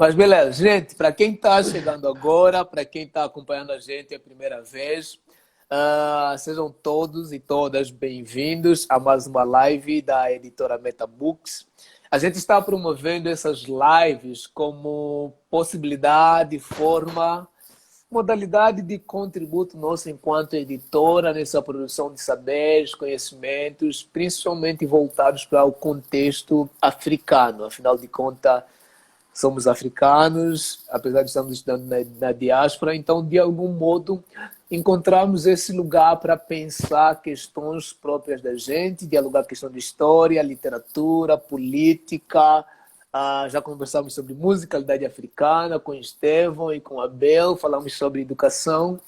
Mas beleza, gente, para quem está chegando agora, para quem está acompanhando a gente a primeira vez, sejam todos e todas bem-vindos a mais uma live da editora Metabooks. A gente está promovendo essas lives como possibilidade, forma, modalidade de contributo nosso enquanto editora nessa produção de saberes, conhecimentos, principalmente voltados para o contexto africano. Afinal de contas, somos africanos, apesar de estarmos estudando na diáspora, então, de algum modo, encontramos esse lugar para pensar questões próprias da gente, dialogar questão de história, literatura, política. Já conversamos sobre musicalidade africana com Estevão e com Abel, falamos sobre educação.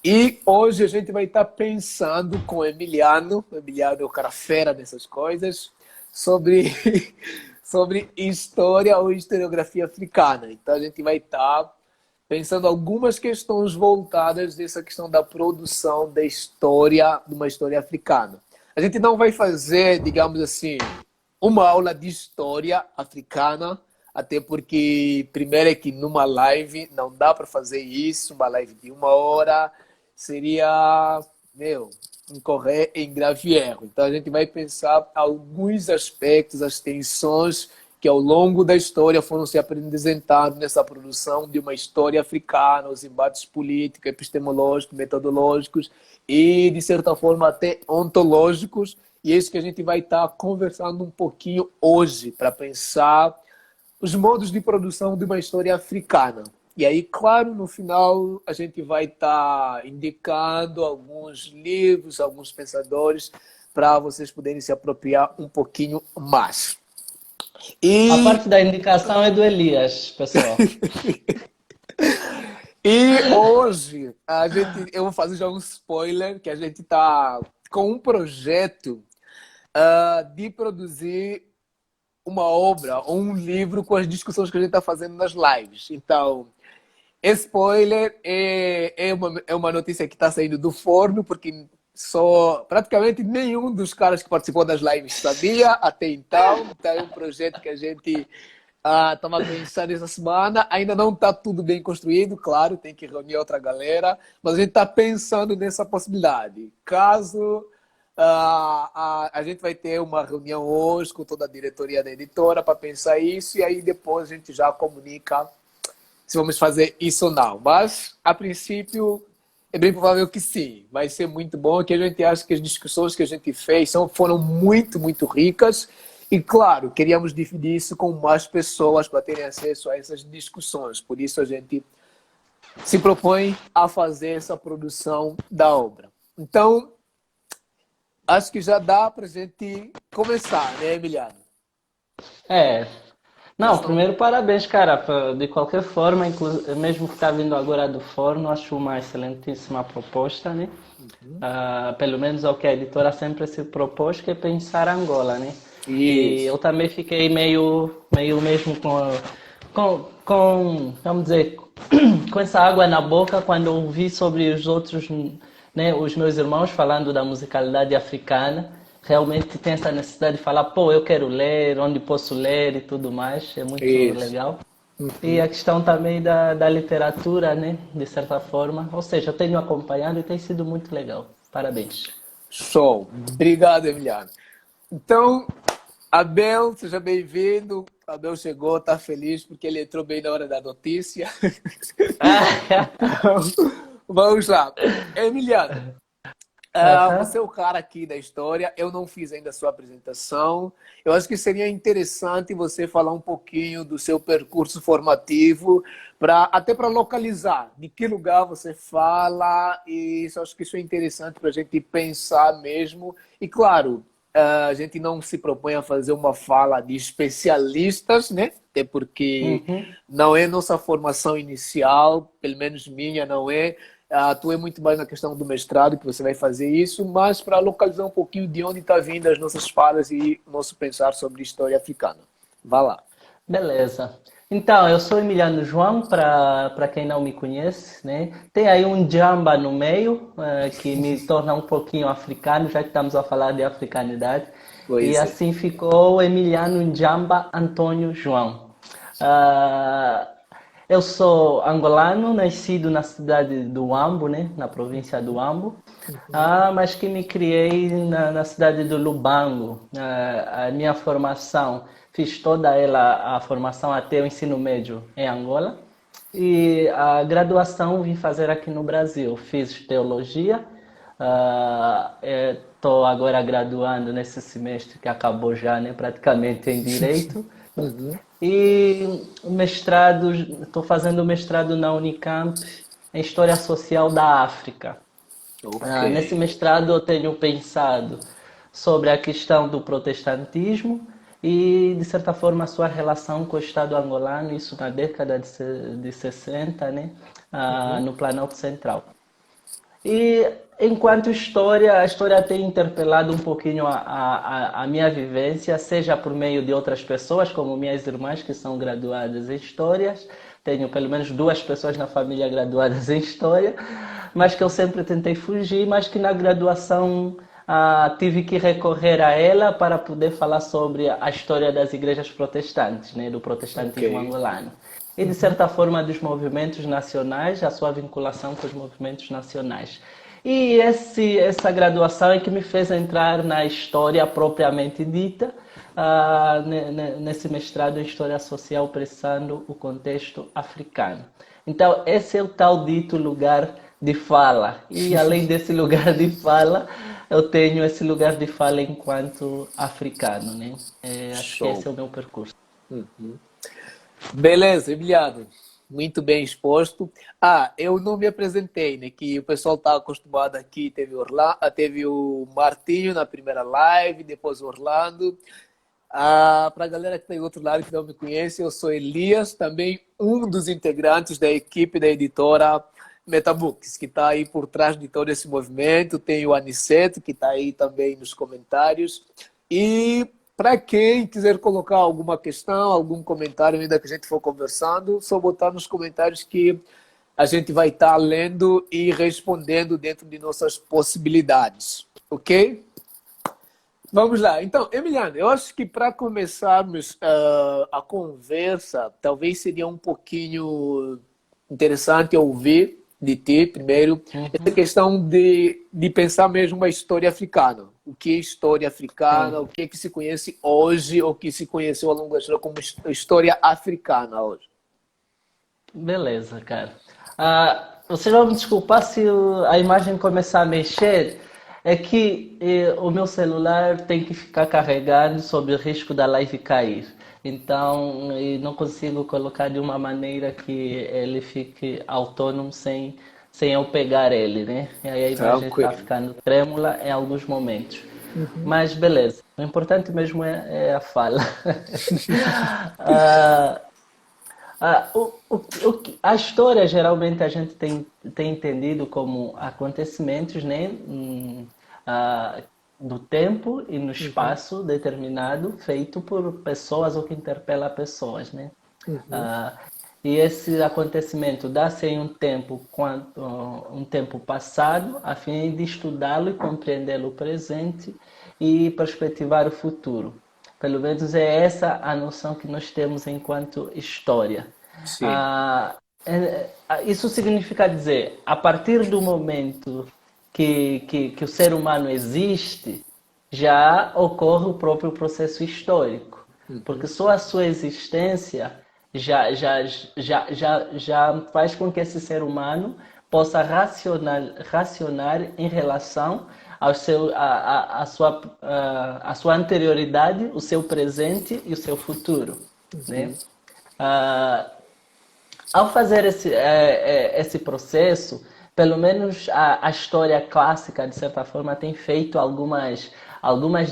E hoje a gente vai estar pensando com o Emiliano é o cara fera dessas coisas, sobre sobre história ou historiografia africana. Então a gente vai estar pensando algumas questões voltadas dessa questão da produção da história, de uma história africana. A gente não vai fazer, digamos assim, uma aula de história africana, até porque, primeiro é que numa live não dá para fazer isso, uma live de 1 hora seria, incorrer em grave erro. Então a gente vai pensar alguns aspectos, as tensões que ao longo da história foram se apresentando nessa produção de uma história africana, os embates políticos, epistemológicos, metodológicos e, de certa forma, até ontológicos. E é isso que a gente vai estar conversando um pouquinho hoje, para pensar os modos de produção de uma história africana. E aí, claro, no final a gente vai estar indicando alguns livros, alguns pensadores, para vocês poderem se apropriar um pouquinho mais. A parte da indicação é do Elias, pessoal. E hoje eu vou fazer já um spoiler, que a gente está com um projeto de produzir uma obra ou um livro com as discussões que a gente está fazendo nas lives. Então, spoiler, é uma notícia que está saindo do forno, porque praticamente nenhum dos caras que participou das lives sabia até então. Então é um projeto que a gente estava pensando essa semana. Ainda não está tudo bem construído, claro, tem que reunir outra galera, mas a gente está pensando nessa possibilidade. Caso a gente vai ter uma reunião hoje com toda a diretoria da editora para pensar isso, e aí depois a gente já comunica se vamos fazer isso ou não. Mas, a princípio, é bem provável que sim. Vai ser muito bom, que a gente acha que as discussões que a gente fez foram muito, muito ricas. E, claro, queríamos dividir isso com mais pessoas para terem acesso a essas discussões. Por isso, a gente se propõe a fazer essa produção da obra. Então, acho que já dá para a gente começar, né, Emiliano? Não, primeiro parabéns, cara. De qualquer forma, mesmo que está vindo agora do forno, acho uma excelentíssima proposta, né? Pelo menos é o que a editora sempre se propôs, que é pensar Angola, né? E eu também fiquei meio mesmo vamos dizer, com essa água na boca quando ouvi sobre os outros, né, os meus irmãos falando da musicalidade africana. Realmente tem essa necessidade de falar, eu quero ler, onde posso ler e tudo mais, é muito legal. E a questão também da literatura, né, de certa forma, ou seja, eu tenho acompanhado e tem sido muito legal. Parabéns. Show! Obrigado, Emiliano. Então, Abel, seja bem-vindo. Abel chegou, está feliz porque ele entrou bem na hora da notícia. Vamos lá. Emiliano, você é o cara aqui da história, eu não fiz ainda a sua apresentação. Eu acho que seria interessante você falar um pouquinho do seu percurso formativo, até para localizar de que lugar você fala, e acho que isso é interessante para a gente pensar mesmo. E claro, a gente não se propõe a fazer uma fala de especialistas, né? Até porque não é nossa formação inicial, pelo menos minha não é. Tu é muito mais na questão do mestrado que você vai fazer isso, mas para localizar um pouquinho de onde está vindo as nossas falas e o nosso pensar sobre história africana. Vá lá. Beleza. Então, eu sou Emiliano João, para quem não me conhece, né? Tem aí um Jamba no meio, que me torna um pouquinho africano, já que estamos a falar de africanidade. Pois E assim ficou Emiliano Jamba Antônio João. Eu sou angolano, nascido na cidade do Ambo, né? Na província do Ambo, mas que me criei na cidade do Lubango. A minha formação, fiz toda ela, a formação até o ensino médio em Angola. E a graduação vim fazer aqui no Brasil. Fiz teologia, estou agora graduando nesse semestre que acabou já, né? Praticamente em direito. Uhum. E o mestrado, estou fazendo mestrado na Unicamp em História Social da África. Nesse Ok. mestrado eu tenho pensado sobre a questão do protestantismo e, de certa forma, a sua relação com o Estado angolano, isso na década de 60, né? Uhum. No Planalto Central. E enquanto história, a história tem interpelado um pouquinho a minha vivência, seja por meio de outras pessoas, como minhas irmãs que são graduadas em histórias. Tenho pelo menos duas pessoas na família graduadas em história, mas que eu sempre tentei fugir, mas que na graduação tive que recorrer a ela para poder falar sobre a história das igrejas protestantes, né, do Ok. protestantismo angolano. E, de Uhum. certa forma, dos movimentos nacionais, a sua vinculação com os movimentos nacionais. E essa graduação é que me fez entrar na história propriamente dita, nesse mestrado em História Social, pensando o contexto africano. Então, esse é o tal dito lugar de fala. E, além desse lugar de fala, eu tenho esse lugar de fala enquanto africano, né? Acho que esse Show. é o meu percurso. Uhum. Beleza, Emiliano. Muito bem exposto. Eu não me apresentei, né? Que o pessoal está acostumado aqui. Teve o Martinho na primeira live, depois o Orlando. Para a galera que está em outro lado que não me conhece, eu sou Elias, também um dos integrantes da equipe da editora Metabooks, que está aí por trás de todo esse movimento. Tem o Aniceto, que está aí também nos comentários. E para quem quiser colocar alguma questão, algum comentário ainda que a gente for conversando, só botar nos comentários que a gente vai estar lendo e respondendo dentro de nossas possibilidades. Ok? Vamos lá. Então, Emiliano, eu acho que para começarmos a conversa, talvez seria um pouquinho interessante ouvir de ti, primeiro, essa Uhum, questão de pensar mesmo a história africana. O que é história africana, o sim. que é que se conhece hoje, ou que se conheceu ao longo da história como história africana hoje. Beleza, cara. Vocês vão me desculpar se a imagem começar a mexer. É que o meu celular tem que ficar carregando sob o risco da live cair. Então, não consigo colocar de uma maneira que ele fique autônomo sem eu pegar ele, né? E aí a imagem está Tranquilo. ficando trêmula em alguns momentos. Mas beleza. O importante mesmo é a fala. Ah, a história geralmente a gente tem entendido como acontecimentos, né, ah, do tempo e no Uhum, espaço determinado, feito por pessoas ou que interpela pessoas, né? uhum, Ah, e esse acontecimento dá-se em um tempo passado, a fim de estudá-lo e compreender o presente e perspectivar o futuro. Pelo menos é essa a noção que nós temos enquanto história. sim. Ah, isso significa dizer, a partir do momento que o ser humano existe, já ocorre o próprio processo histórico. Porque Uhum, só a sua existência já faz com que esse ser humano possa racionar em relação ao a sua anterioridade, o seu presente e o seu futuro, né? uhum, Ah, Ao fazer esse processo, pelo menos a história clássica, de certa forma, tem feito algumas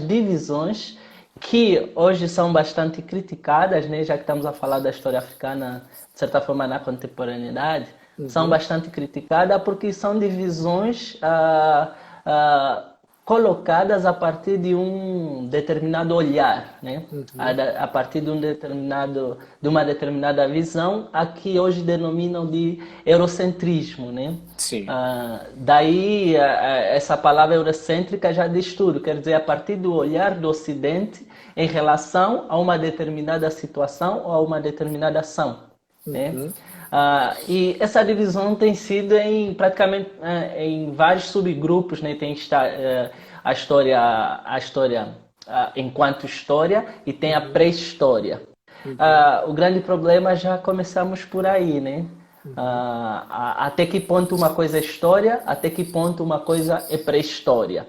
divisões que hoje são bastante criticadas, né? Já que estamos a falar da história africana, de certa forma, na contemporaneidade, são uhum, bastante criticadas porque são divisões ah, colocadas a partir de um determinado olhar, né? uhum, A partir de uma determinada visão, a que hoje denominam de eurocentrismo, né? sim. Daí essa palavra eurocêntrica já diz tudo, quer dizer, a partir do olhar do Ocidente em relação a uma determinada situação ou a uma determinada ação. né? E essa divisão tem sido em praticamente em vários subgrupos, né? Tem a história enquanto história e tem a pré-história. O grande problema já começamos por aí, né? Até que ponto uma coisa é história, até que ponto uma coisa é pré-história.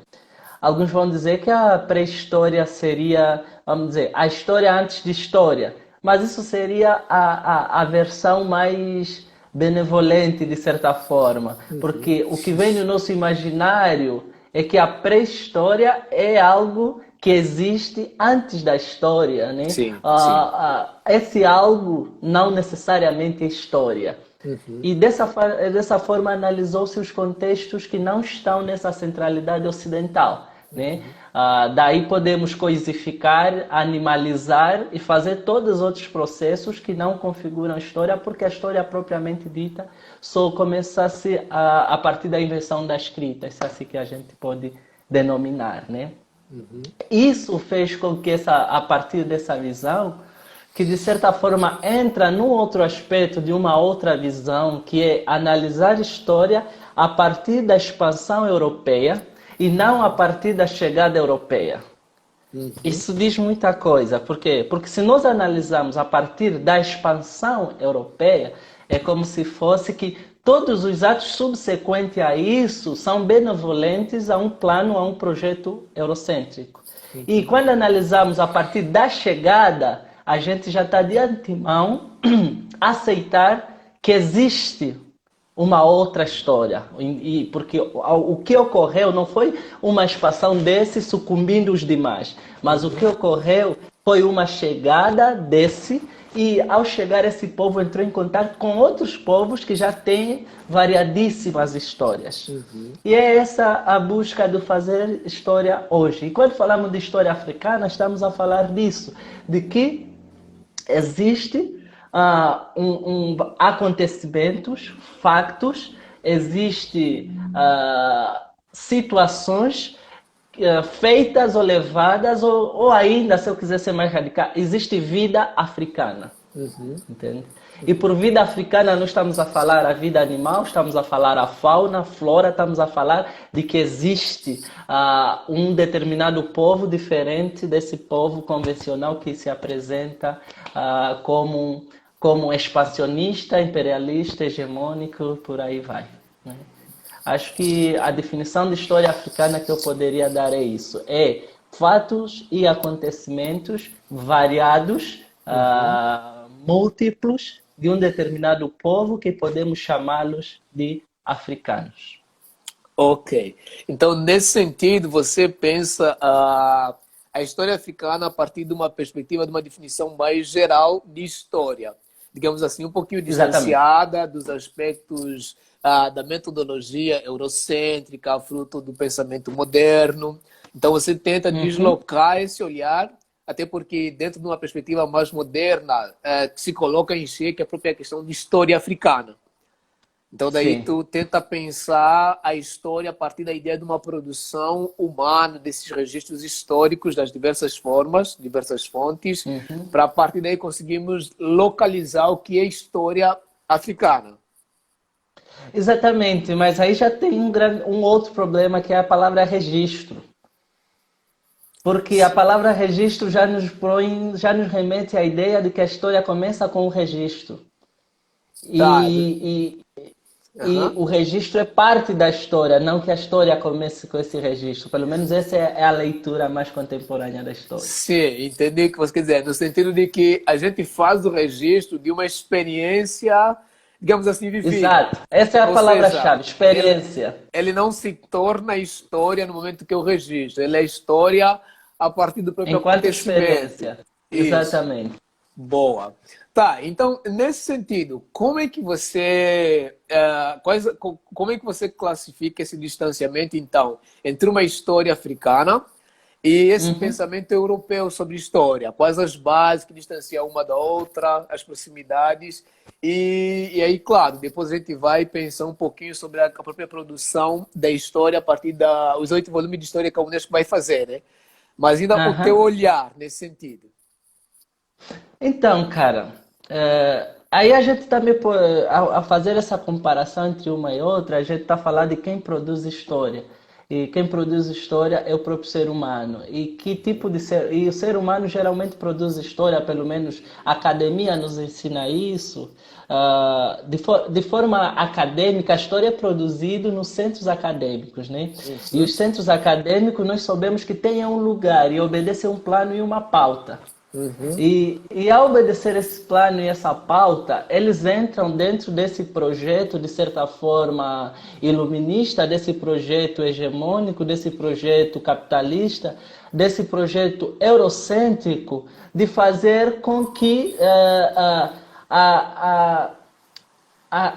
Alguns vão dizer que a pré-história seria, vamos dizer, a história antes de história. Mas isso seria a versão mais benevolente, de certa forma. Porque o que vem no nosso imaginário é que a pré-história é algo que existe antes da história, né? Sim, sim. Esse algo não necessariamente é história. E dessa forma analisou-se os contextos que não estão nessa centralidade ocidental, né? Daí podemos coisificar, animalizar e fazer todos os outros processos que não configuram a história, porque a história propriamente dita só começa-se a partir da invenção da escrita, isso é assim que a gente pode denominar, né? Isso fez com que a partir dessa visão, que de certa forma entra num outro aspecto de uma outra visão, que é analisar a história a partir da expansão europeia e não a partir da chegada europeia. Isso diz muita coisa. Por quê? Porque se nós analisarmos a partir da expansão europeia, é como se fosse que todos os atos subsequentes a isso são benevolentes a um plano, a um projeto eurocêntrico. E quando analisamos a partir da chegada, a gente já está de antemão aceitar que existe uma outra história. Porque o que ocorreu não foi uma expansão desse sucumbindo os demais, mas o que ocorreu foi uma chegada desse, e ao chegar esse povo entrou em contato com outros povos que já têm variadíssimas histórias. E é essa a busca de fazer história hoje. E quando falamos de história africana, estamos a falar disso, de que existe acontecimentos, factos, existe situações feitas ou levadas, ou ainda, se eu quiser ser mais radical, existe vida africana. Entende? E por vida africana não estamos a falar a vida animal, estamos a falar a fauna, a flora, estamos a falar de que existe um determinado povo diferente desse povo convencional que se apresenta como expansionista, imperialista, hegemônico, por aí vai, né? Acho que a definição de história africana que eu poderia dar é isso. É fatos e acontecimentos variados, múltiplos, de um determinado povo que podemos chamá-los de africanos. Ok. Então, nesse sentido, você pensa a história africana a partir de uma perspectiva, de uma definição mais geral de história. Digamos assim, um pouquinho distanciada dos aspectos da metodologia eurocêntrica, fruto do pensamento moderno. Então, você tenta deslocar esse olhar, até porque dentro de uma perspectiva mais moderna se coloca em xeque a própria questão de história africana. Então, daí tu tenta pensar a história a partir da ideia de uma produção humana, desses registros históricos das diversas formas, diversas fontes, para a partir daí conseguirmos localizar o que é história africana. Exatamente, mas aí já tem um outro problema, que é a palavra registro. Porque a palavra registro já nos remete à ideia de que a história começa com o registro. E o registro é parte da história, não que a história comece com esse registro. Pelo menos essa é a leitura mais contemporânea da história. Sim, entendi o que você quer dizer. No sentido de que a gente faz o registro de uma experiência, digamos assim, vivida. Exato. Essa é a palavra-chave, experiência. Ele não se torna história no momento que eu registro. Ele é história a partir do próprio acontecimento. Experiência. Exatamente. Boa. Tá, então, nesse sentido, como é que você classifica esse distanciamento, então, entre uma história africana e esse pensamento europeu sobre história? Quais as bases que distanciam uma da outra, as proximidades? E aí, claro, depois a gente vai pensar um pouquinho sobre a própria produção da história a partir dos 8 volumes de história que a Unesco vai fazer, né? Mas ainda o teu olhar nesse sentido. Então, cara, Aí a gente também, a fazer essa comparação entre uma e outra, a gente está falando de quem produz história. E quem produz história é o próprio ser humano. E que tipo de ser... E o ser humano geralmente produz história, pelo menos a academia nos ensina isso. De forma acadêmica, a história é produzida nos centros acadêmicos, né? E os centros acadêmicos, nós sabemos que têm um lugar e obedecem um plano e uma pauta. E ao obedecer esse plano e essa pauta, eles entram dentro desse projeto, de certa forma, iluminista, desse projeto hegemônico, desse projeto capitalista, desse projeto eurocêntrico, de fazer com que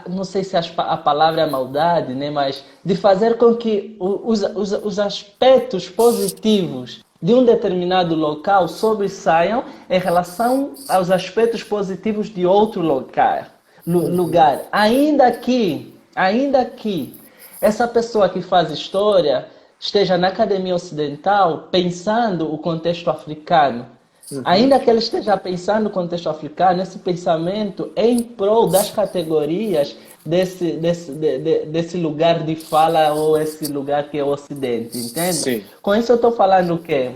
não sei se a palavra é maldade, né? Mas de fazer com que os aspectos positivos de um determinado local sobressaiam em relação aos aspectos positivos de outro lugar. Ainda que essa pessoa que faz história esteja na academia ocidental pensando o contexto africano, ainda que ele esteja pensando o contexto africano, esse pensamento é em prol das categorias desse lugar de fala ou esse lugar que é o Ocidente, entende? Sim. Com isso eu estou falando o quê?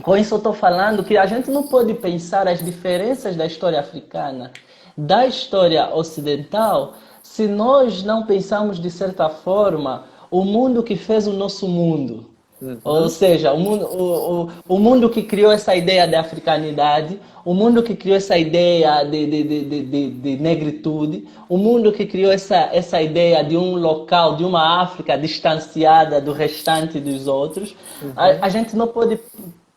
Com isso eu estou falando que a gente não pode pensar as diferenças da história africana da história ocidental se nós não pensamos, de certa forma, o mundo que fez o nosso mundo. Ou seja, o mundo que criou essa ideia de africanidade, o mundo que criou essa ideia de negritude, o mundo que criou essa ideia de um local, de uma África distanciada do restante dos outros. A gente não pode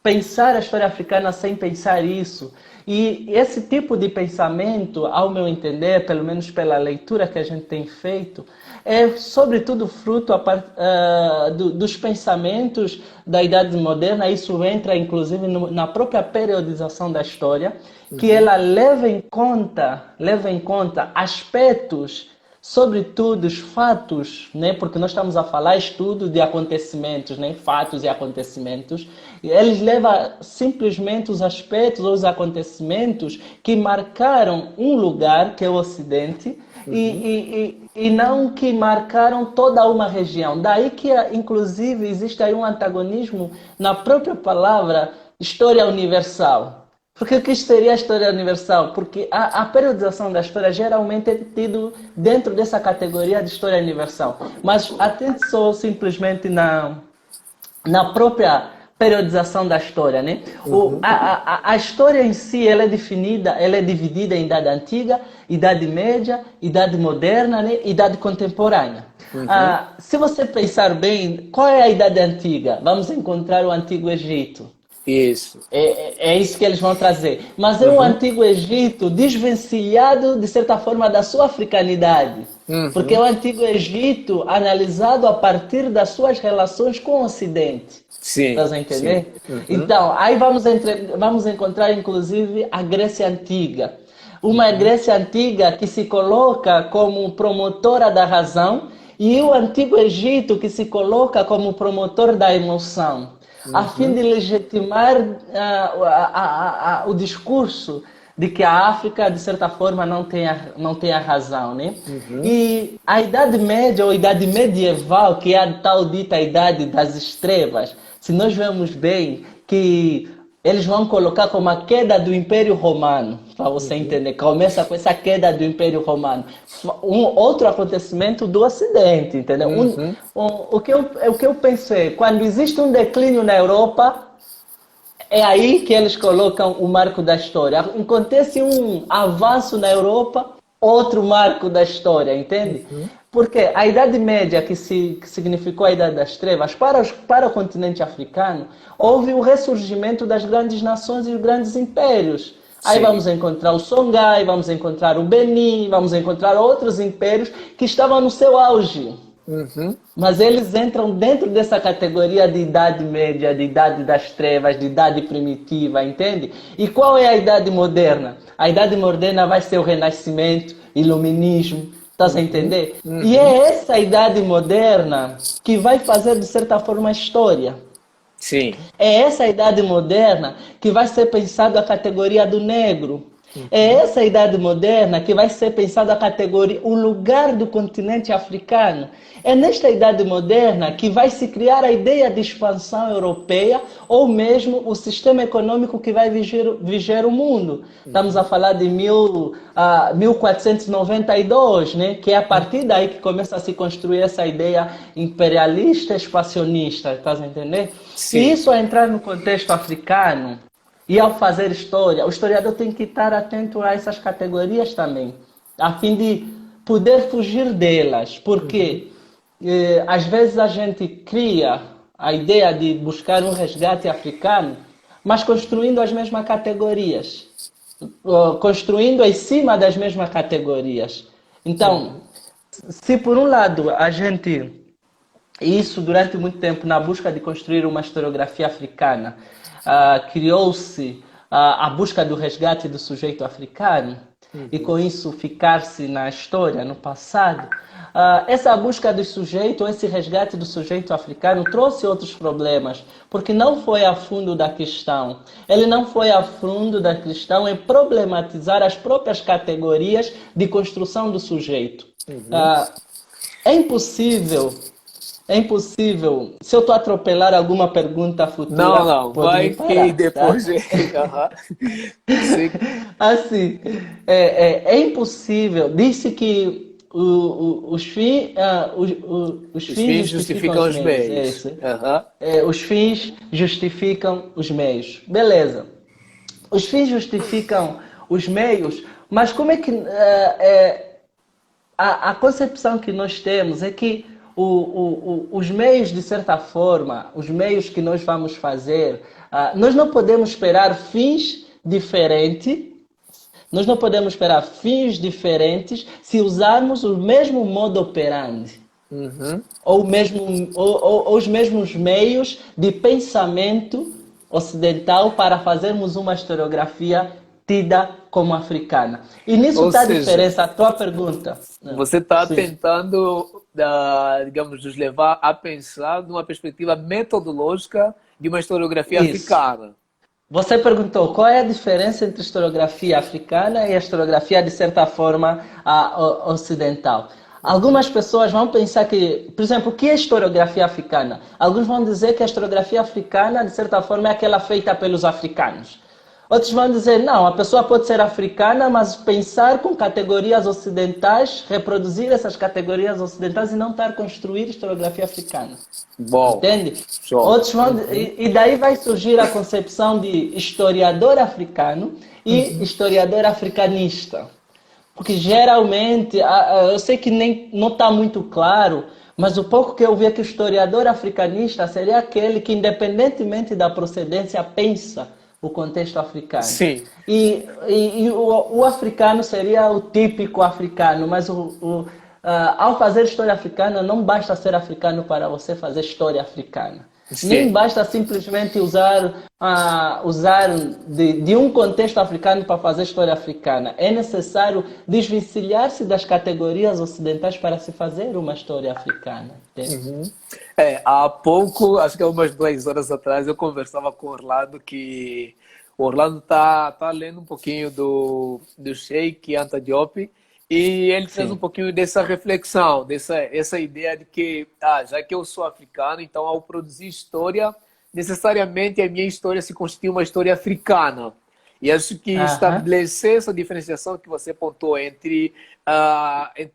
pensar a história africana sem pensar isso. E esse tipo de pensamento, ao meu entender, pelo menos pela leitura que a gente tem feito, é sobretudo fruto dos pensamentos da Idade Moderna. Isso entra inclusive na própria periodização da história, que ela leva em conta aspectos, sobretudo os fatos, né? Porque nós estamos a falar estudo de acontecimentos, né? Fatos e acontecimentos. E eles levam simplesmente os aspectos ou os acontecimentos que marcaram um lugar, que é o Ocidente, e não que marcaram toda uma região. Daí que, inclusive, existe aí um antagonismo na própria palavra história universal. Porque o que seria a história universal? Porque a periodização da história geralmente é tido dentro dessa categoria de história universal. Mas atente só simplesmente na própria periodização da história, né? A história em si ela é dividida em Idade Antiga, Idade Média, Idade Moderna, né? Idade Contemporânea. Se você pensar bem, qual é a Idade Antiga? Vamos encontrar o Antigo Egito. Isso. É isso que eles vão trazer. Mas é o Antigo Egito desvencilhado, de certa forma, da sua africanidade. Porque é o Antigo Egito analisado a partir das suas relações com o Ocidente. Sim. Estás a entender? Então, aí vamos encontrar, inclusive, a Grécia Antiga. Uma Grécia Antiga que se coloca como promotora da razão e o Antigo Egito que se coloca como promotor da emoção. A fim de legitimar o discurso de que a África, de certa forma, não tem a razão, né? E a Idade Média, ou Idade Medieval, que é a tal dita Idade das Trevas, se nós vemos bem que eles vão colocar como a queda do Império Romano, para você entender. Começa com essa queda do Império Romano. Outro acontecimento do Ocidente, entendeu? O que eu pensei, quando existe um declínio na Europa, é aí que eles colocam o marco da história. Acontece um avanço na Europa, outro marco da história, entende? Porque a Idade Média, que significou a Idade das Trevas, para o continente africano, houve o ressurgimento das grandes nações e os grandes impérios. Aí vamos encontrar o Songhai, vamos encontrar o Benin, vamos encontrar outros impérios que estavam no seu auge. Mas eles entram dentro dessa categoria de Idade Média, de Idade das Trevas, de Idade Primitiva, entende? E qual é a Idade Moderna? A Idade Moderna vai ser o Renascimento, Iluminismo, estás a entender? E é essa Idade Moderna que vai fazer, de certa forma, a história. Sim. É essa Idade Moderna que vai ser pensado a categoria do negro. É essa idade moderna que vai ser pensada a categoria, o lugar do continente africano. É nesta idade moderna que vai se criar a ideia de expansão europeia ou mesmo o sistema econômico que vai viger o mundo. Estamos a falar de 1492, né? Que é a partir daí que começa a se construir essa ideia imperialista, expansionista, estás a entender? E Sim. isso a entrar no contexto africano. E ao fazer história, o historiador tem que estar atento a essas categorias também, a fim de poder fugir delas, porque às vezes a gente cria a ideia de buscar um resgate africano, mas construindo as mesmas categorias, construindo em cima das mesmas categorias. Então, se por um lado a gente e isso durante muito tempo, na busca de construir uma historiografia africana, criou-se a busca do resgate do sujeito africano e com isso ficar-se na história, no passado. Essa busca do sujeito, esse resgate do sujeito africano trouxe outros problemas, porque não foi a fundo da questão. Ele não foi a fundo da questão em problematizar as próprias categorias de construção do sujeito. É impossível é impossível. Se eu estou a atropelar alguma pergunta futura, Não, não, pode me vai que parar, tá? depois. Aham. Sim. Assim, é impossível. Disse que os Os fins fins justificam justificam os os meios. É meios. isso. Aham. Os fins justificam os meios. Beleza. Os fins justificam os meios, mas como é que a concepção que nós temos é que os meios, de certa forma, os meios que nós vamos fazer, nós não podemos esperar fins diferentes, nós não podemos esperar fins diferentes se usarmos o mesmo modo operandi, Uhum. ou os mesmos meios de pensamento ocidental para fazermos uma historiografia tida como africana. E nisso Ou está a seja, diferença, a tua pergunta. você está Sim. tentando, digamos, nos levar a pensar numa perspectiva metodológica de uma historiografia Isso. africana. Você perguntou qual é a diferença entre a historiografia africana e a historiografia, de certa forma, ocidental. Algumas pessoas vão pensar que, por exemplo, o que é historiografia africana? Alguns vão dizer que a historiografia africana, de certa forma, é aquela feita pelos africanos. Outros vão dizer, não, a pessoa pode ser africana, mas pensar com categorias ocidentais, reproduzir essas categorias ocidentais e não estar a construir historiografia africana. Bom, Entende? show. Outros vão, e daí vai surgir a concepção de historiador africano e historiador africanista. Porque geralmente, eu sei que nem, não está muito claro, mas o pouco que eu vi é que o historiador africanista seria aquele que, independentemente da procedência, pensa o contexto africano. Sim. E o africano seria o típico africano, mas ao fazer história africana, não basta ser africano para você fazer história africana. Nem Sim. basta simplesmente usar de um contexto africano para fazer história africana. É necessário desvencilhar-se das categorias ocidentais para se fazer uma história africana. Entende? Há pouco, acho que há umas 2 horas atrás, eu conversava com o Orlando que o Orlando tá lendo um pouquinho do Sheikh Anta Diop e ele traz um Sim. pouquinho dessa reflexão, essa ideia de que, já que eu sou africano, então ao produzir história, necessariamente a minha história se constitui uma história africana. E acho que Aham. estabelecer essa diferenciação que você pontuou entre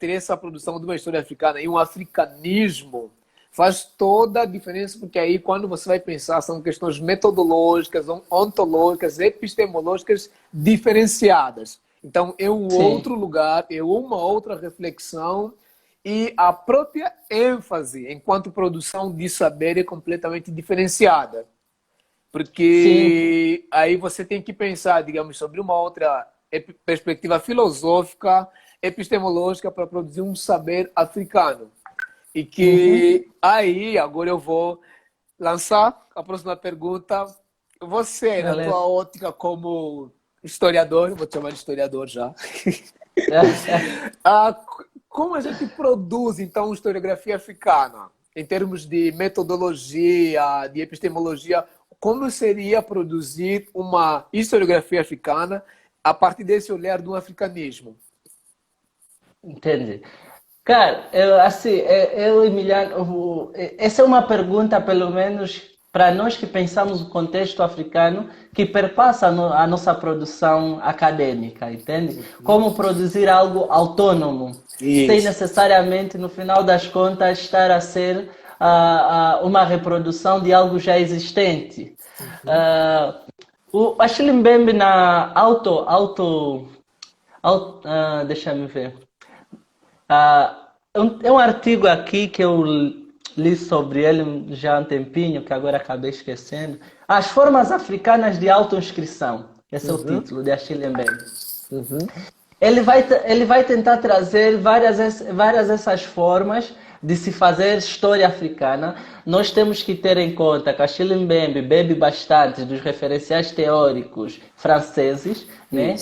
essa produção de uma história africana e um africanismo faz toda a diferença, porque aí quando você vai pensar são questões metodológicas, ontológicas, epistemológicas diferenciadas. Então é um Sim. outro lugar, é uma outra reflexão e a própria ênfase enquanto produção de saber é completamente diferenciada. Sim. Porque aí você tem que pensar, digamos, sobre uma outra perspectiva filosófica, epistemológica para produzir um saber africano. E Uhum. que aí, agora eu vou lançar a próxima pergunta. Você, na tua Beleza. ótica como historiador, vou te chamar de historiador já, como a gente produz, então, historiografia africana? Em termos de metodologia, de epistemologia, como seria produzir uma historiografia africana a partir desse olhar do africanismo. Entendi. Cara, Emiliano, essa é uma pergunta, pelo menos, para nós que pensamos o contexto africano, que perpassa a nossa produção acadêmica, entende? Como produzir algo autônomo, sem Isso. necessariamente, no final das contas, estar a ser uma reprodução de algo já existente. O Achille Mbembe na deixa-me ver. É um artigo aqui que eu li sobre ele já há um tempinho, que agora acabei esquecendo. As formas africanas de autoinscrição. Esse é o título de Achille Mbembe. Ele vai tentar trazer várias dessas formas de se fazer história africana. Nós temos que ter em conta que Achille Mbembe bebe bastante dos referenciais teóricos franceses, né?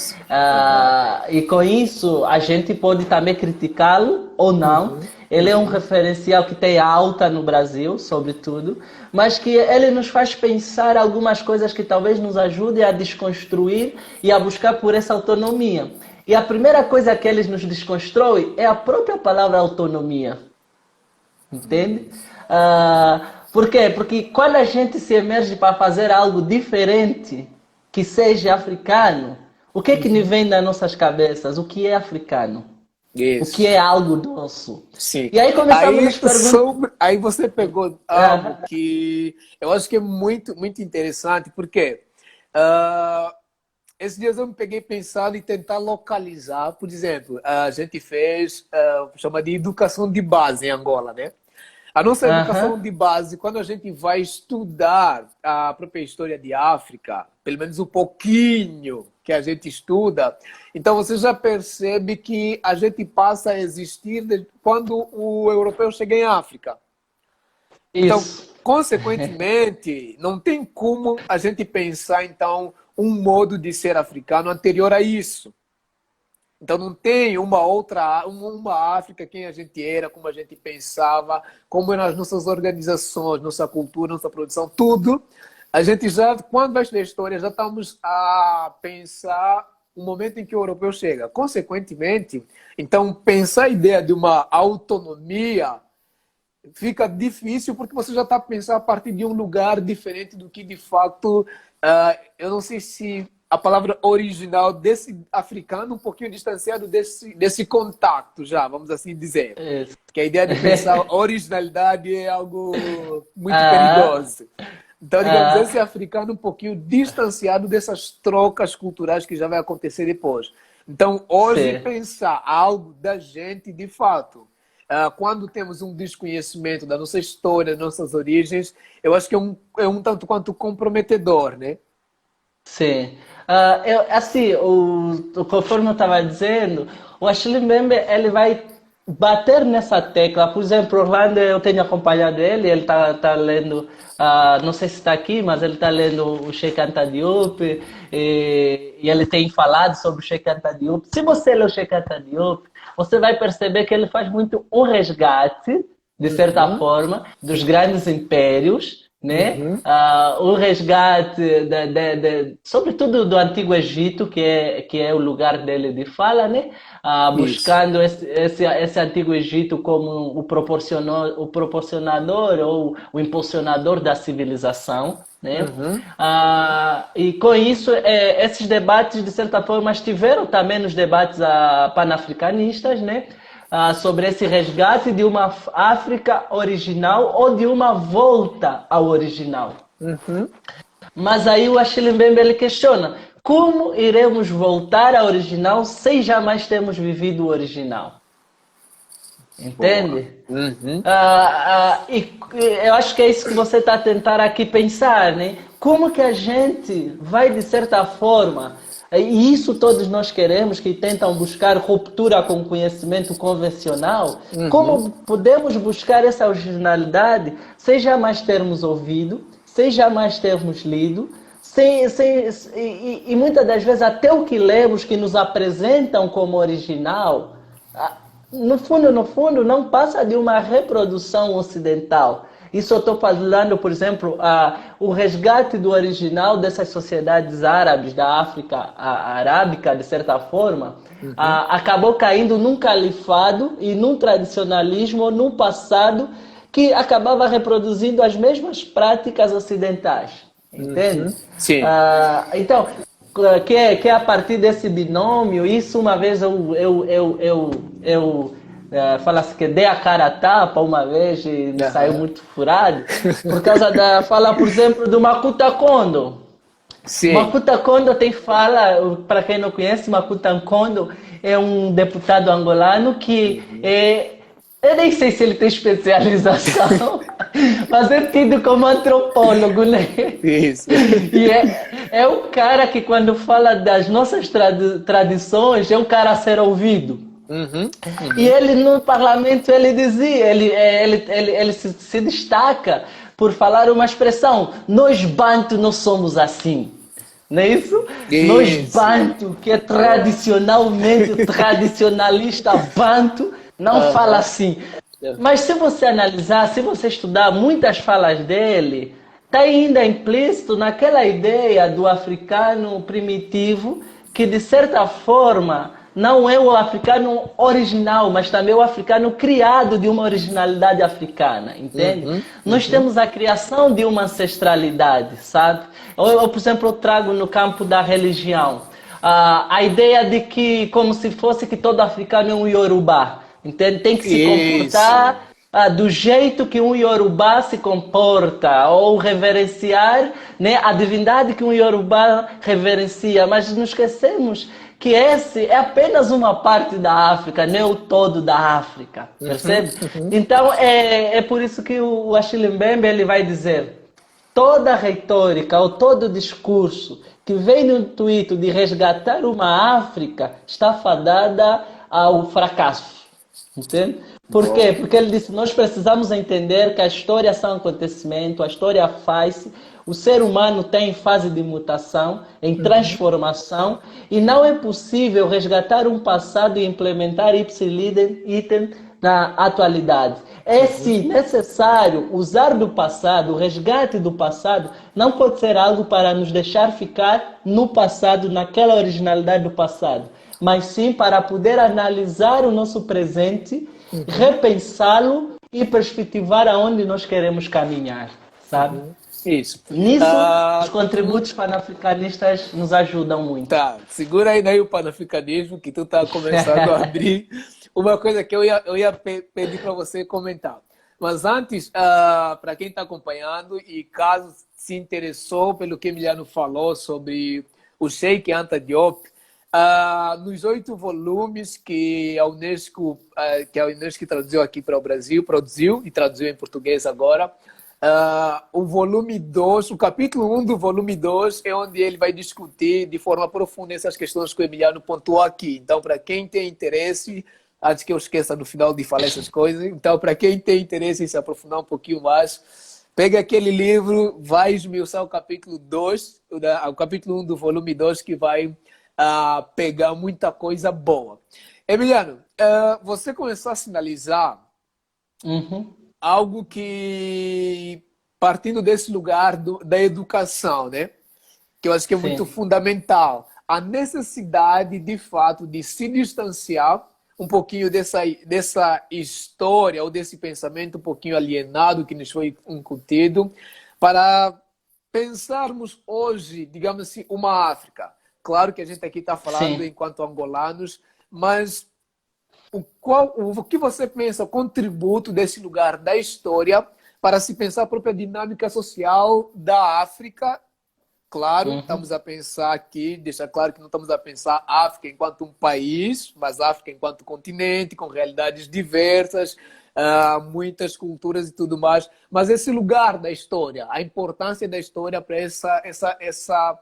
E com isso a gente pode também criticá-lo ou não. Ele é um referencial que tem alta no Brasil, sobretudo, mas que ele nos faz pensar algumas coisas que talvez nos ajudem a desconstruir e a buscar por essa autonomia. E a primeira coisa que eles nos desconstroem é a própria palavra autonomia. Entende? Por quê? Porque quando a gente se emerge para fazer algo diferente, que seja africano, o que é que nos vem das nossas cabeças? O que é africano? Isso. O que é algo nosso? Sim. E aí começamos a nos perguntar... Aí você pegou algo que eu acho que é muito, muito interessante, porque esses dias eu me peguei pensando em tentar localizar, por exemplo, a gente fez, chama de educação de base em Angola, né? A nossa educação de base, quando a gente vai estudar a própria história de África, pelo menos um pouquinho que a gente estuda, então você já percebe que a gente passa a existir quando o europeu chega em África. Então, consequentemente, não tem como a gente pensar, então, um modo de ser africano anterior a isso. Então não tem uma África, quem a gente era, como a gente pensava, como eram as nossas organizações, nossa cultura, nossa produção, tudo. A gente já, quando vai estudar história, já estamos a pensar o momento em que o europeu chega. Consequentemente, então pensar a ideia de uma autonomia fica difícil porque você já está a pensar a partir de um lugar diferente do que de fato, eu não sei se a palavra original desse africano, um pouquinho distanciado desse contato já, vamos assim dizer. Que a ideia de pensar originalidade é algo muito perigoso. Então, digamos, esse africano um pouquinho distanciado dessas trocas culturais que já vai acontecer depois. Então, hoje, pensar algo da gente, de fato, quando temos um desconhecimento da nossa história, das nossas origens, eu acho que é um tanto quanto comprometedor, né? Sim. Conforme eu estava dizendo, o Achille Mbembe ele vai bater nessa tecla. Por exemplo, Orlando, eu tenho acompanhado ele está lendo, não sei se está aqui, mas ele está lendo o Cheikh Anta Diop, e ele tem falado sobre o Cheikh Anta Diop. Se você lê o Cheikh Anta Diop, você vai perceber que ele faz muito um resgate, de certa forma, dos grandes impérios, né? O resgate, sobretudo do Antigo Egito, que é o lugar dele de fala, né? Buscando esse Antigo Egito como o proporcionador ou o impulsionador da civilização, né? E com isso, esses debates, de certa forma, estiveram também nos debates panafricanistas, né? Sobre esse resgate de uma África original ou de uma volta ao original. Mas aí o Achille Mbembe ele questiona: como iremos voltar ao original sem jamais termos vivido o original? Entende? E eu acho que é isso que você está a tentar aqui pensar, né? Como que a gente vai, de certa forma, e isso todos nós queremos, que tentam buscar ruptura com o conhecimento convencional, como podemos buscar essa originalidade sem jamais termos ouvido, sem jamais termos lido, e muitas das vezes até o que lemos, que nos apresentam como original, no fundo, não passa de uma reprodução ocidental. Isso eu estou falando, por exemplo, o resgate do original dessas sociedades árabes da África arábica, de certa forma, acabou caindo num califado e num tradicionalismo, num passado que acabava reproduzindo as mesmas práticas ocidentais, entende? Sim. Então, que é a partir desse binômio, isso uma vez eu falo assim que dei a cara a tapa uma vez e me saiu Aham. muito furado, por causa da fala, por exemplo, do Makuta Kondo. Sim. Makuta Kondo tem fala, para quem não conhece, Makuta Kondo é um deputado angolano que eu nem sei se ele tem especialização, mas é tido como antropólogo, né? Isso. E é o cara que quando fala das nossas tradições, é um cara a ser ouvido. Uhum. E Uhum. ele no parlamento ele dizia, ele se destaca por falar uma expressão, nós banto não somos assim. Não é isso? Nós Isso. banto, que é tradicionalmente tradicionalista banto, não fala Aham. assim. Mas se você analisar, se você estudar muitas falas dele, está ainda implícito naquela ideia do africano primitivo que, de certa forma, não é o africano original, mas também o africano criado de uma originalidade africana, entende? Uhum. Nós Uhum. temos a criação de uma ancestralidade, sabe? Ou, por exemplo, eu trago no campo da religião a ideia de que, como se fosse que todo africano é um Yorubá, entende? Tem que se Isso. comportar do jeito que um Yorubá se comporta, ou reverenciar, né, a divindade que um Yorubá reverencia, mas nos esquecemos que esse é apenas uma parte da África, não é o todo da África, Uhum. percebe? Uhum. Então é por isso que o Achille Mbembe ele vai dizer toda retórica ou todo discurso que vem no intuito de resgatar uma África está fadada ao fracasso. Entende? Por quê? Boa. Porque ele disse: nós precisamos entender que a história é um acontecimento, a história faz-se, o ser humano está em fase de mutação, em Uhum. transformação, e não é possível resgatar um passado e implementar item na atualidade. É Uhum. sim necessário usar do passado, o resgate do passado, não pode ser algo para nos deixar ficar no passado, naquela originalidade do passado, mas sim para poder analisar o nosso presente, Uhum. repensá-lo e perspectivar aonde nós queremos caminhar, sabe? Uhum. Isso. Nisso, os Tu contributos panafricanistas nos ajudam muito. tá, segura aí daí o panafricanismo que tu tá começando a abrir. Uma coisa que eu ia pedir para você comentar. Mas antes, para quem está acompanhando e caso se interessou pelo que Emiliano falou sobre o Sheikh Anta Diop, nos 8 volumes que a Unesco traduziu aqui para o Brasil, produziu e traduziu em português agora, o volume 2, o capítulo 1 do volume 2 é onde ele vai discutir de forma profunda essas questões que o Emiliano pontuou aqui. Então, para quem tem interesse, antes que eu esqueça no final de falar essas coisas, então, para quem tem interesse em se aprofundar um pouquinho mais, pega aquele livro, vai esmiuçar o capítulo 2, o capítulo 1 do volume 2, que vai pegar muita coisa boa. Emiliano, você começou a sinalizar Uhum. algo que, partindo desse lugar da educação, né? Que eu acho que é muito Sim. fundamental, a necessidade, de fato, de se distanciar um pouquinho dessa história ou desse pensamento um pouquinho alienado que nos foi incutido, para pensarmos hoje, digamos assim, uma África. Claro que a gente aqui está falando Sim. enquanto angolanos, mas o que você pensa, o contributo desse lugar da história para se pensar a própria dinâmica social da África? Claro, Uhum. estamos a pensar aqui, deixa claro que não estamos a pensar África enquanto um país, mas África enquanto continente, com realidades diversas, muitas culturas e tudo mais. Mas esse lugar da história, a importância da história para essa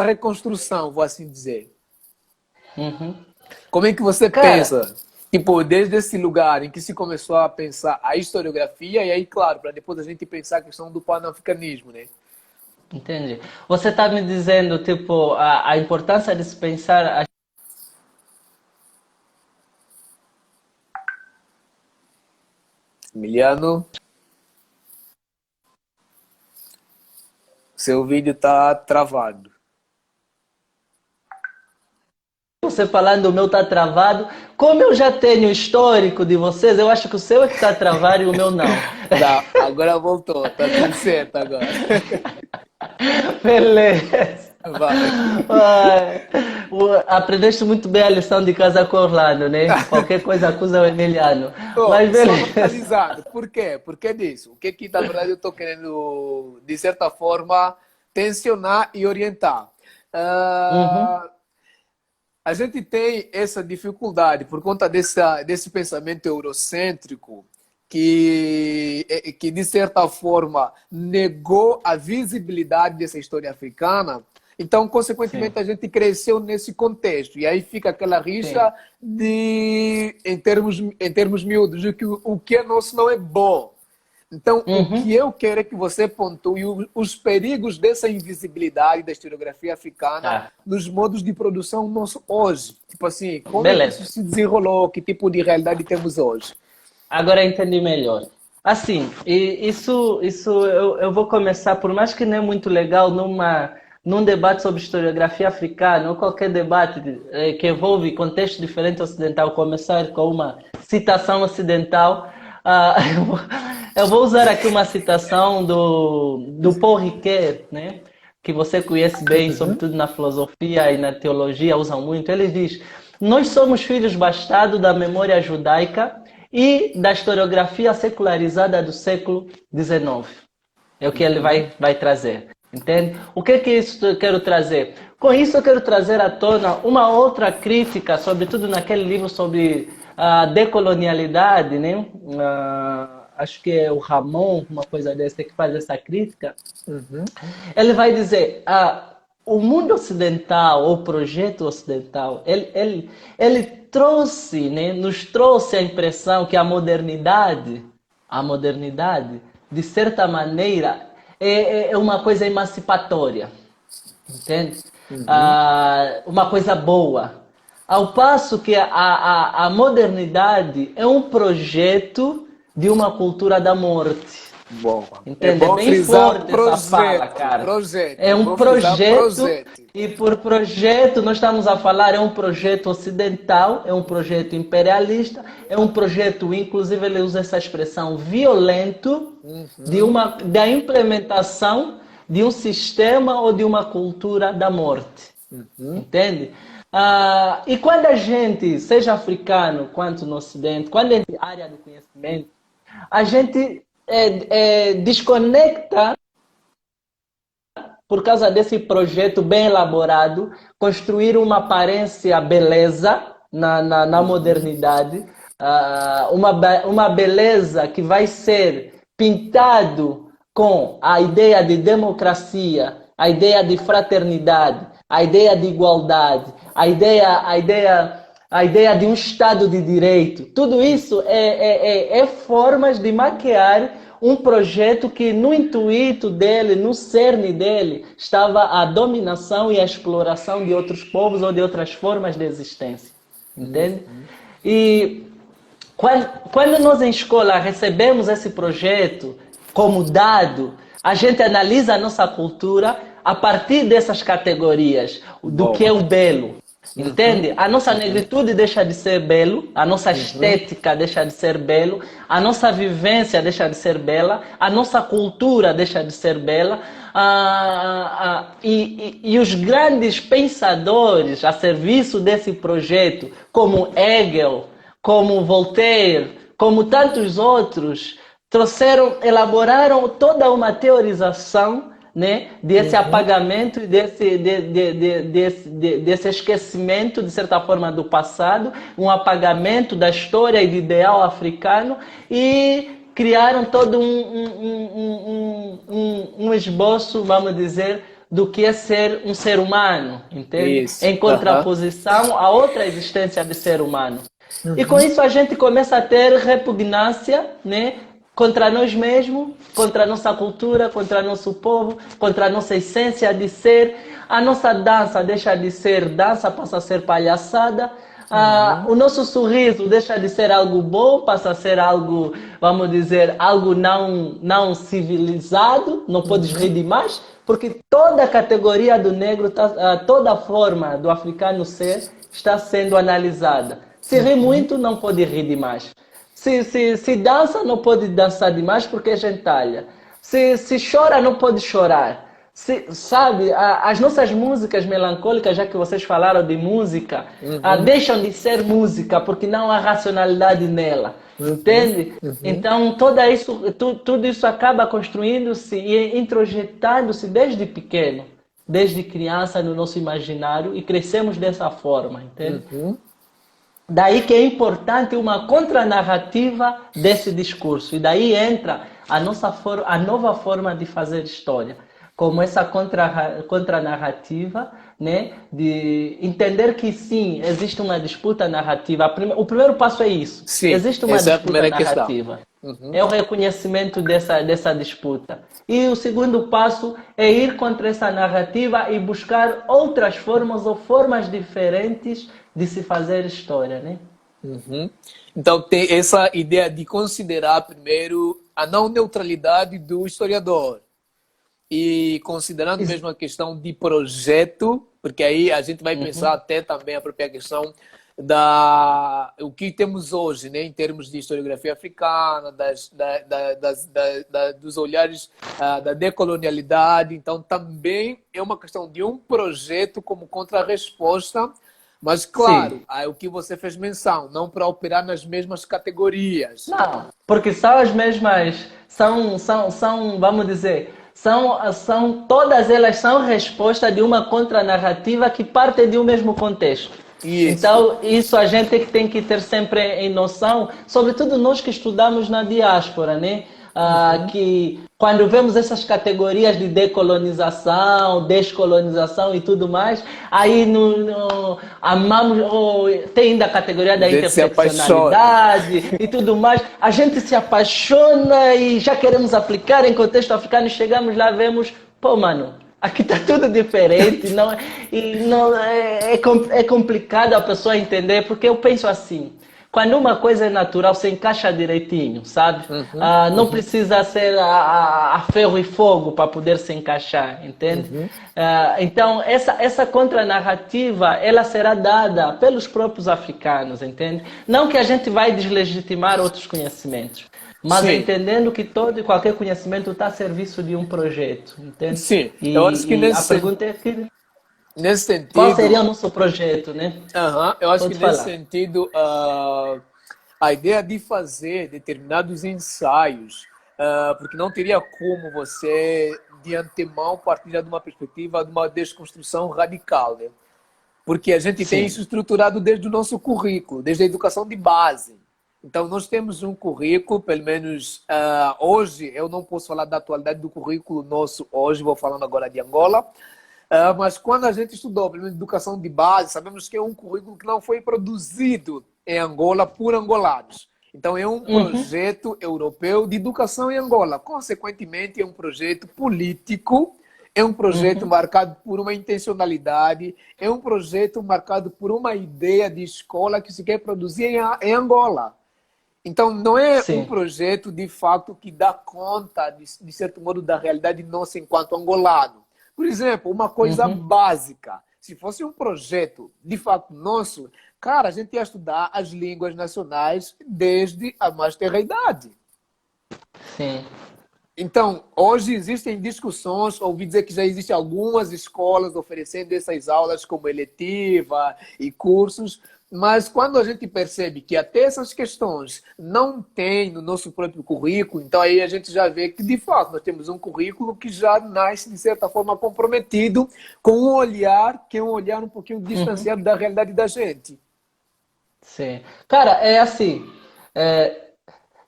reconstrução, vou assim dizer. Uhum. Como é que você Cara, pensa? Tipo, desde esse lugar em que se começou a pensar a historiografia, e aí, claro, para depois a gente pensar a questão do panafricanismo, né? entendi. Você está me dizendo, tipo, a importância de se pensar Emiliano? Seu vídeo está travado. Você falando, o meu tá travado. Como eu já tenho histórico de vocês, eu acho que o seu é que tá travado e o meu não. Não, agora voltou, tá tudo certo agora. Beleza. Vai. Ai, aprendeste muito bem a lição de casa com Orlando, né? Qualquer coisa acusa o Emiliano. Oh, Mas só beleza. localizado. Por quê? Por que disso? O que que, na verdade, eu estou querendo, de certa forma, tensionar e orientar? Uhum, Ah, a gente tem essa dificuldade por conta desse pensamento eurocêntrico que, de certa forma, negou a visibilidade dessa história africana. Então, sim, consequentemente, a gente cresceu nesse contexto. E aí fica aquela sim. rixa em termos miúdos, de que o que é nosso não é bom. Então, o que Uhum. eu quero é que você pontue os perigos dessa invisibilidade da historiografia africana Tá, nos modos de produção nosso hoje. Tipo assim, como é que isso beleza. se desenrolou? Que tipo de realidade temos hoje? Agora entendi melhor. Assim, isso eu vou começar, por mais que não é muito legal, num debate sobre historiografia africana, ou qualquer debate que envolve contexto diferente ocidental, começar com uma citação ocidental. Eu vou usar aqui uma citação do Paul Ricoeur, né? Que você conhece bem, sobretudo na filosofia e na teologia, usam muito. Ele diz: nós somos filhos bastardos da memória judaica e da historiografia secularizada do século XIX. É o que ele vai trazer. Entende? O que isso eu quero trazer? Com isso eu quero trazer à tona uma outra crítica, sobretudo naquele livro sobre a decolonialidade, né? Acho que é o Ramon, uma coisa dessa, que faz essa crítica. Uhum. Ele vai dizer, o mundo ocidental, o projeto ocidental, ele trouxe, né, nos trouxe a impressão que a modernidade, de certa maneira, é uma coisa emancipatória, entende? Uhum. Uma coisa boa. Ao passo que a modernidade é um projeto de uma cultura da morte. Bom, é Entende? É bom bem frisar forte essa fala, projeto, cara. projeto, É é um bom frisar projeto, projeto. e por projeto nós estamos a falar, é um projeto ocidental, é um projeto imperialista, é um projeto, inclusive ele usa essa expressão, violento, Uhum. da implementação de um sistema ou de uma cultura da morte. Uhum. Entende? E quando a gente, seja africano quanto no Ocidente, quando a gente área do conhecimento, a gente desconecta por causa desse projeto bem elaborado, construir uma aparência beleza na Uhum. modernidade, uma beleza que vai ser pintado com a ideia de democracia, a ideia de fraternidade, a ideia de igualdade, a ideia de um Estado de Direito. Tudo isso é formas de maquiar um projeto que no intuito dele, no cerne dele, estava a dominação e a exploração de outros povos ou de outras formas de existência. Entende? Uhum. E quando nós em escola recebemos esse projeto como dado, a gente analisa a nossa cultura a partir dessas categorias, do que é Boa. o belo. Uhum. Entende? A nossa Uhum. negritude deixa de ser belo, a nossa Uhum. estética deixa de ser belo, a nossa vivência deixa de ser bela, a nossa cultura deixa de ser bela, e os grandes pensadores a serviço desse projeto, como Hegel, como Voltaire, como tantos outros, elaboraram toda uma teorização, né, desse Uhum. apagamento e desse esquecimento, de certa forma, do passado, um apagamento da história e do ideal africano, e criaram todo um esboço, vamos dizer, do que é ser um ser humano, entende? Isso. Em Aham. contraposição a outra existência de ser humano. E com Uhum. isso a gente começa a ter repugnância, né, contra nós mesmos, contra a nossa cultura, contra nosso povo, contra a nossa essência de ser. A nossa dança deixa de ser dança, passa a ser palhaçada. O nosso sorriso deixa de ser algo bom, passa a ser algo, vamos dizer, algo não civilizado, não podes rir demais, porque toda a categoria do negro, toda a forma do africano ser está sendo analisada. Se ri muito, não pode rir demais. Se dança, não pode dançar demais porque é gentalha. Se chora, não pode chorar. Sabe, as nossas músicas melancólicas, já que vocês falaram de música, deixam de ser música porque não há racionalidade nela. Entende? Então, tudo isso acaba construindo-se e introjetando-se desde pequeno, desde criança no nosso imaginário e crescemos dessa forma, entende? Daí que é importante uma contranarrativa desse discurso. E daí entra a nova forma de fazer história. Como essa contranarrativa, né? De entender que sim, existe uma disputa narrativa. O primeiro passo é isso. Sim, existe uma essa disputa é a narrativa. É o reconhecimento dessa disputa. E o segundo passo é ir contra essa narrativa e buscar outras formas ou formas diferentes de se fazer história, né? Então tem essa ideia de considerar primeiro a não neutralidade do historiador e considerando mesmo a questão de projeto, porque aí a gente vai pensar até também a própria questão o que temos hoje, né, em termos de historiografia africana, dos olhares da decolonialidade. Então também é uma questão de um projeto como contrarresposta. Mas, claro, o que você fez menção, não para operar nas mesmas categorias. Não, porque são as mesmas, vamos dizer, todas elas são resposta de uma contranarrativa que parte de um mesmo contexto. Isso. Então, isso a gente tem que ter sempre em noção, sobretudo nós que estudamos na diáspora, né? Que quando vemos essas categorias de decolonização, descolonização e tudo mais, aí amamos, tem ainda a categoria da interseccionalidade e tudo mais, a gente se apaixona e já queremos aplicar em contexto africano e chegamos lá e vemos, pô, mano, aqui está tudo diferente, é complicado a pessoa entender, porque eu penso assim, quando uma coisa é natural, se encaixa direitinho, sabe? Não precisa ser a ferro e fogo para poder se encaixar, entende? Então, essa contranarrativa, ela será dada pelos próprios africanos, entende? Não que a gente vai deslegitimar outros conhecimentos, mas entendendo que todo e qualquer conhecimento está a serviço de um projeto, entende? Sim, eu acho que a pergunta é que... Nesse sentido, qual seria o nosso projeto, né? Eu acho que nesse falar. sentido, a ideia de fazer determinados ensaios, porque não teria como você, de antemão, partir de uma perspectiva de uma desconstrução radical, né? Porque a gente tem isso estruturado desde o nosso currículo, desde a educação de base. Então, nós temos um currículo, pelo menos hoje, eu não posso falar da atualidade do currículo nosso hoje, vou falando agora de Angola, mas quando a gente estudou, pelo menos, educação de base, sabemos que é um currículo que não foi produzido em Angola por angolanos. Então, é um projeto europeu de educação em Angola. Consequentemente, é um projeto político, é um projeto marcado por uma intencionalidade, é um projeto marcado por uma ideia de escola que se quer produzir em Angola. Então, não é um projeto, de fato, que dá conta, de certo modo, da realidade nossa enquanto angolano. Por exemplo, uma coisa básica. Se fosse um projeto, de fato, nosso, cara, a gente ia estudar as línguas nacionais desde a mais tenra idade. Sim. Então, hoje existem discussões, ouvi dizer que já existem algumas escolas oferecendo essas aulas como eletiva e cursos, mas quando a gente percebe que até essas questões não tem no nosso próprio currículo, então aí a gente já vê que, de fato, nós temos um currículo que já nasce, de certa forma, comprometido com um olhar que é um olhar um pouquinho distanciado da realidade da gente. Sim. Cara, é assim...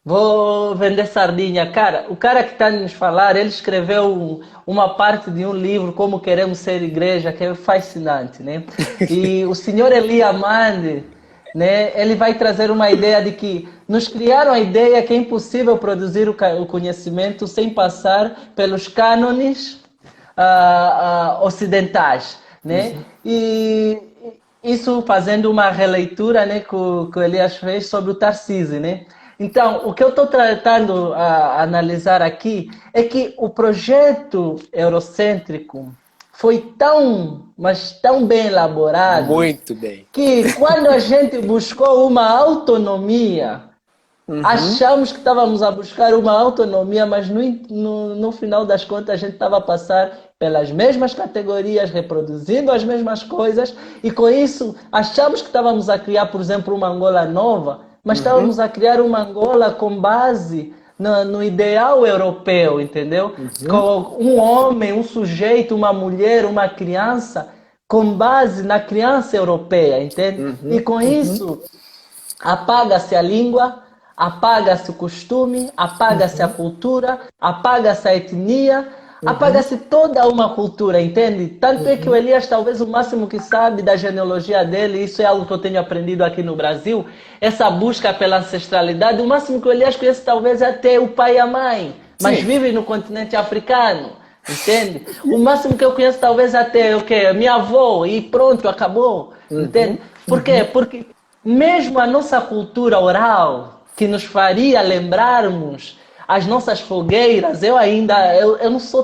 Vou vender sardinha. Cara, o cara que está a nos falar, ele escreveu uma parte de um livro, Como Queremos Ser Igreja, que é fascinante, né? E o senhor Eli Amande, né, ele vai trazer uma ideia de que nos criaram a ideia que é impossível produzir o conhecimento sem passar pelos cânones ocidentais, né? isso fazendo uma releitura, né, que o Elias fez sobre o Tarcísio, né? Então, o que eu estou tratando a analisar aqui é que o projeto eurocêntrico foi tão, mas tão bem elaborado Muito bem. que quando a gente buscou uma autonomia, Uhum. achamos que estávamos a buscar uma autonomia, mas no final das contas a gente estava a passar pelas mesmas categorias, reproduzindo as mesmas coisas, e com isso achamos que estávamos a criar, por exemplo, uma Angola nova, mas Uhum. estávamos a criar uma Angola com base no ideal europeu, entendeu? Uhum. Com um homem, um sujeito, uma mulher, uma criança, com base na criança europeia, entende? E Uhum. com Uhum. isso apaga-se a língua, apaga-se o costume, apaga-se a Uhum. cultura, apaga-se a etnia, Uhum. apaga-se toda uma cultura, entende? Tanto é que o Uhum. Elias, talvez o máximo que sabe da genealogia dele, isso é algo que eu tenho aprendido aqui no Brasil, essa busca pela ancestralidade, o máximo que o Elias conhece talvez é até o pai e a mãe, mas Sim. vive no continente africano. Entende? O máximo que eu conheço talvez até o quê? Minha avó e pronto, acabou. Uhum. Entende? Por quê? Uhum. Porque mesmo a nossa cultura oral, que nos faria lembrarmos as nossas fogueiras, eu não sou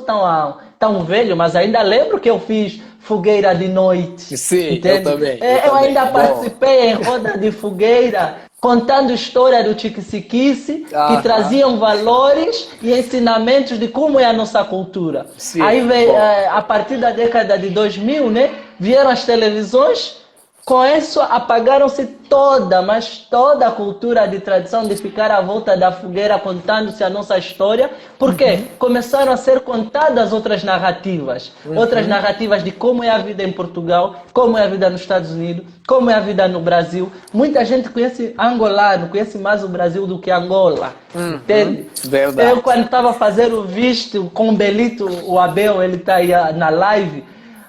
tão velho, mas ainda lembro que eu fiz fogueira de noite, Sim, eu entende? também, eu Eu também. ainda Bom. participei em roda de fogueira, contando história do Chiquisiquice, que Aham. traziam valores e ensinamentos de como é a nossa cultura. Aí Sim, veio, bom. a partir da década de 2000, né, vieram as televisões. Com isso, apagaram-se toda, mas toda a cultura de tradição de ficar à volta da fogueira contando-se a nossa história, porque Uhum. começaram a ser contadas outras Uhum. narrativas de como é a vida em Portugal, como é a vida nos Estados Unidos, como é a vida no Brasil. Muita gente conhece angolano, conhece mais o Brasil do que Angola, Uhum. entende? Eu, Verdade. quando estava a fazer o visto com o Belito, o Abel, ele está aí na live,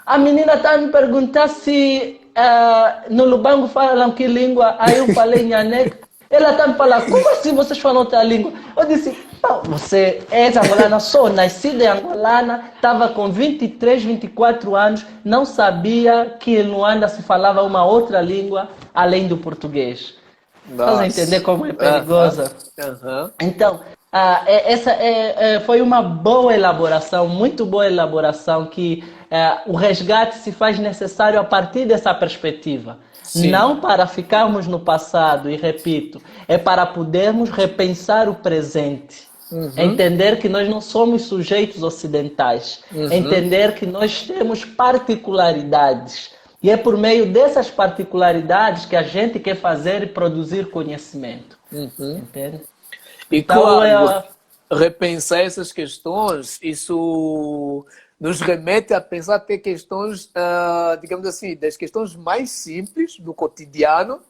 a menina está a me perguntar se no Lubango falam que língua. Aí eu falei Nhanek. Ela está a me falar, como assim vocês falam outra língua? Eu disse, "Pá, você é angolana, sou nascida em angolana, estava com 23, 24 anos, não sabia que em Luanda se falava uma outra língua além do português. Estás a entender Nossa. como é Aham. perigosa? Aham. Então, essa foi uma boa elaboração, muito boa elaboração, que o resgate se faz necessário a partir dessa perspectiva. Sim. Não para ficarmos no passado, e repito, é para podermos repensar o presente. Uhum. Entender que nós não somos sujeitos ocidentais. Uhum. Entender que nós temos particularidades. E é por meio dessas particularidades que a gente quer fazer e produzir conhecimento. Uhum. Entende? E Então, claro, repensar essas questões, isso nos remete a pensar até questões, digamos assim, das questões mais simples do cotidiano,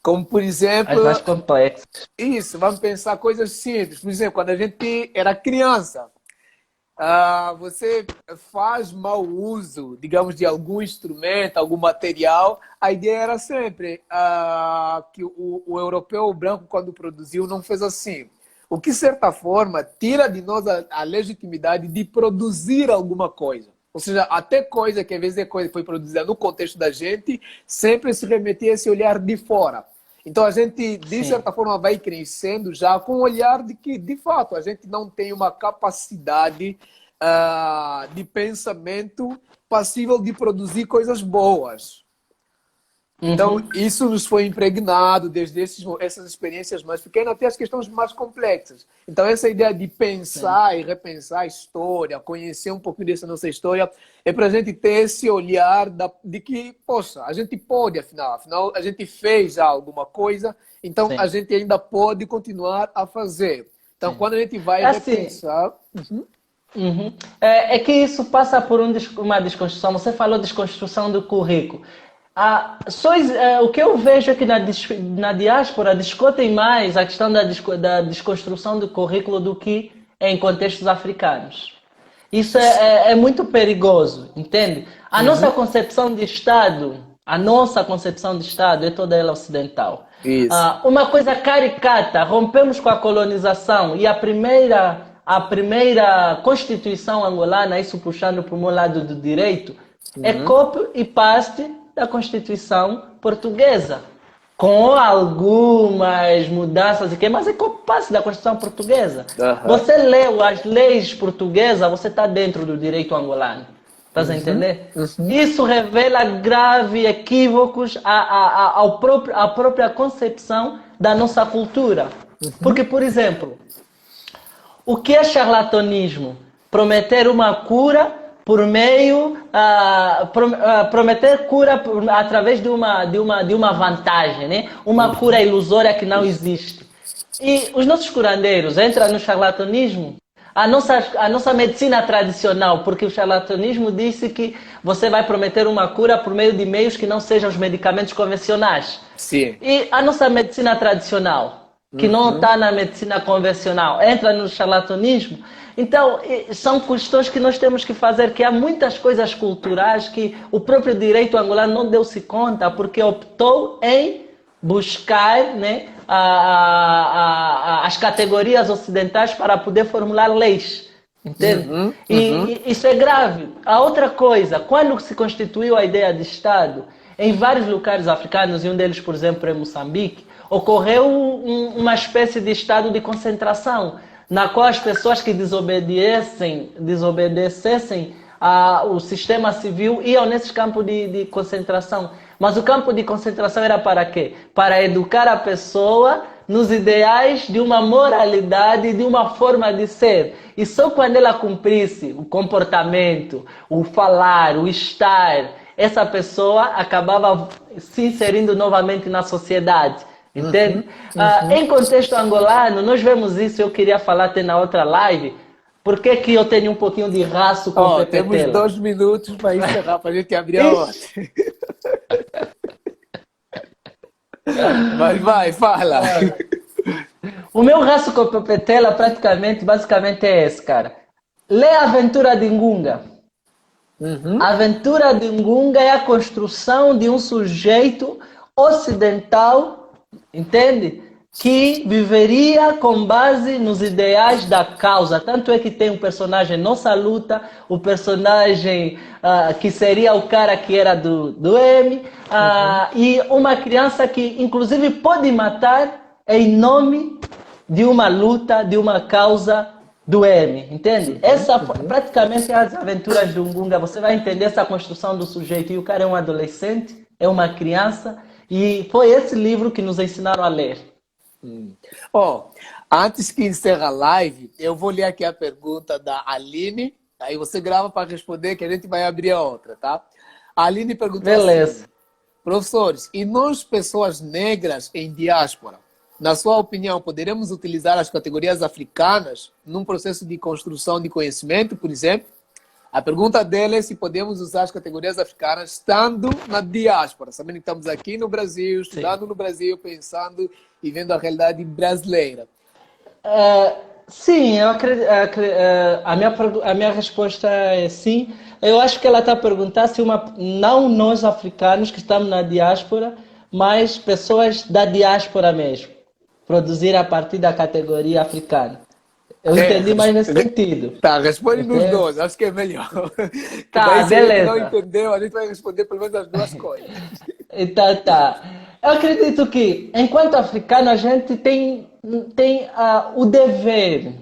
como por exemplo, as mais complexas. isso, vamos pensar coisas simples. Por exemplo, quando a gente era criança, você faz mau uso, digamos, de algum instrumento, algum material, a ideia era sempre que o europeu o branco, quando produziu, não fez assim. O que, de certa forma, tira de nós a legitimidade de produzir alguma coisa. Ou seja, até coisa que às vezes é coisa que foi produzida no contexto da gente, sempre se remetia a esse olhar de fora. Então a gente, de Sim. certa forma, vai crescendo já com o olhar de que, de fato, a gente não tem uma capacidade de pensamento passível de produzir coisas boas. Então, Uhum. isso nos foi impregnado desde essas experiências mais pequenas até as questões mais complexas. Então, essa ideia de Sim. pensar e repensar a história, conhecer um pouquinho dessa nossa história, é para a gente ter esse olhar de que, poxa, a gente pode, afinal, a gente fez já alguma coisa, então a Sim. gente ainda pode continuar a fazer. Então, Sim. quando a gente vai É assim, repensar. uhum. É que isso passa por uma desconstrução. Você falou desconstrução do currículo. O que eu vejo é que na diáspora discutem mais a questão da desconstrução do currículo do que em contextos africanos. Isso é muito perigoso, entende? Uhum. A nossa concepção de Estado é toda ela ocidental. Isso. Uma coisa caricata, rompemos com a colonização e a primeira Constituição angolana, isso puxando para o meu lado do direito, é Uhum. copy e paste da Constituição portuguesa, com algumas mudanças, mas é copy-paste da Constituição portuguesa. Você leu as leis portuguesas, você está dentro do direito angolano. Estás a entender? Isso revela graves equívocos à própria concepção da nossa cultura. Porque, por exemplo, o que é charlatanismo? Prometer uma cura por meio... prometer cura através de uma vantagem, né? Uma cura ilusória que não existe. E os nossos curandeiros entram no charlatanismo? A nossa medicina tradicional, porque o charlatanismo disse que você vai prometer uma cura por meio de meios que não sejam os medicamentos convencionais. Sim. E a nossa medicina tradicional, que não está na medicina convencional, entra no charlatanismo. Então, são questões que nós temos que fazer, que há muitas coisas culturais que o próprio direito angolano não deu-se conta, porque optou em buscar, né, as categorias ocidentais para poder formular leis, entende? E isso é grave. A outra coisa, quando se constituiu a ideia de Estado, em vários lugares africanos, e um deles, por exemplo, é Moçambique, ocorreu uma espécie de estado de concentração, na qual as pessoas que desobedecessem o sistema civil iam nesses campos de concentração. Mas o campo de concentração era para quê? Para educar a pessoa nos ideais de uma moralidade, de uma forma de ser. E só quando ela cumprisse o comportamento, o falar, o estar, essa pessoa acabava se inserindo novamente na sociedade. Entende? Em contexto angolano, nós vemos isso, eu queria falar até na outra live. Por que eu tenho um pouquinho de raço com o Pepetela? Temos 2 minutos para encerrar, para a gente abrir a outra. Mas vai, fala. O meu raço com o Pepetela basicamente é esse, cara. Lê a Aventura de Ngunga. A Aventura de Ngunga é a construção de um sujeito ocidental, entende? Que viveria com base nos ideais da causa. Tanto é que tem um personagem Nossa Luta, o personagem que seria o cara que era do M, e uma criança que inclusive pode matar em nome de uma luta, de uma causa do M, entende? Essa praticamente é as aventuras do Ngunga. Você vai entender essa construção do sujeito. E o cara é um adolescente, é uma criança, e foi esse livro que nos ensinaram a ler. Antes que encerre a live, eu vou ler aqui a pergunta da Aline, aí você grava para responder que a gente vai abrir a outra, tá? A Aline perguntou Beleza. assim, professores, e nós pessoas negras em diáspora, na sua opinião, poderemos utilizar as categorias africanas num processo de construção de conhecimento, por exemplo? A pergunta dela é se podemos usar as categorias africanas estando na diáspora, sabendo que estamos aqui no Brasil, estudando no Brasil, pensando e vendo a realidade brasileira. Sim, eu acredito, a minha resposta é sim. Eu acho que ela está a perguntar se não nós africanos que estamos na diáspora, mas pessoas da diáspora mesmo, produzir a partir da categoria africana. Eu entendi mais nesse sentido. Tá, responde nos dois, acho que é melhor. Tá, beleza. Se não entendeu, a gente vai responder pelo menos as duas coisas. Então tá. Eu acredito que, enquanto africano, a gente tem o dever,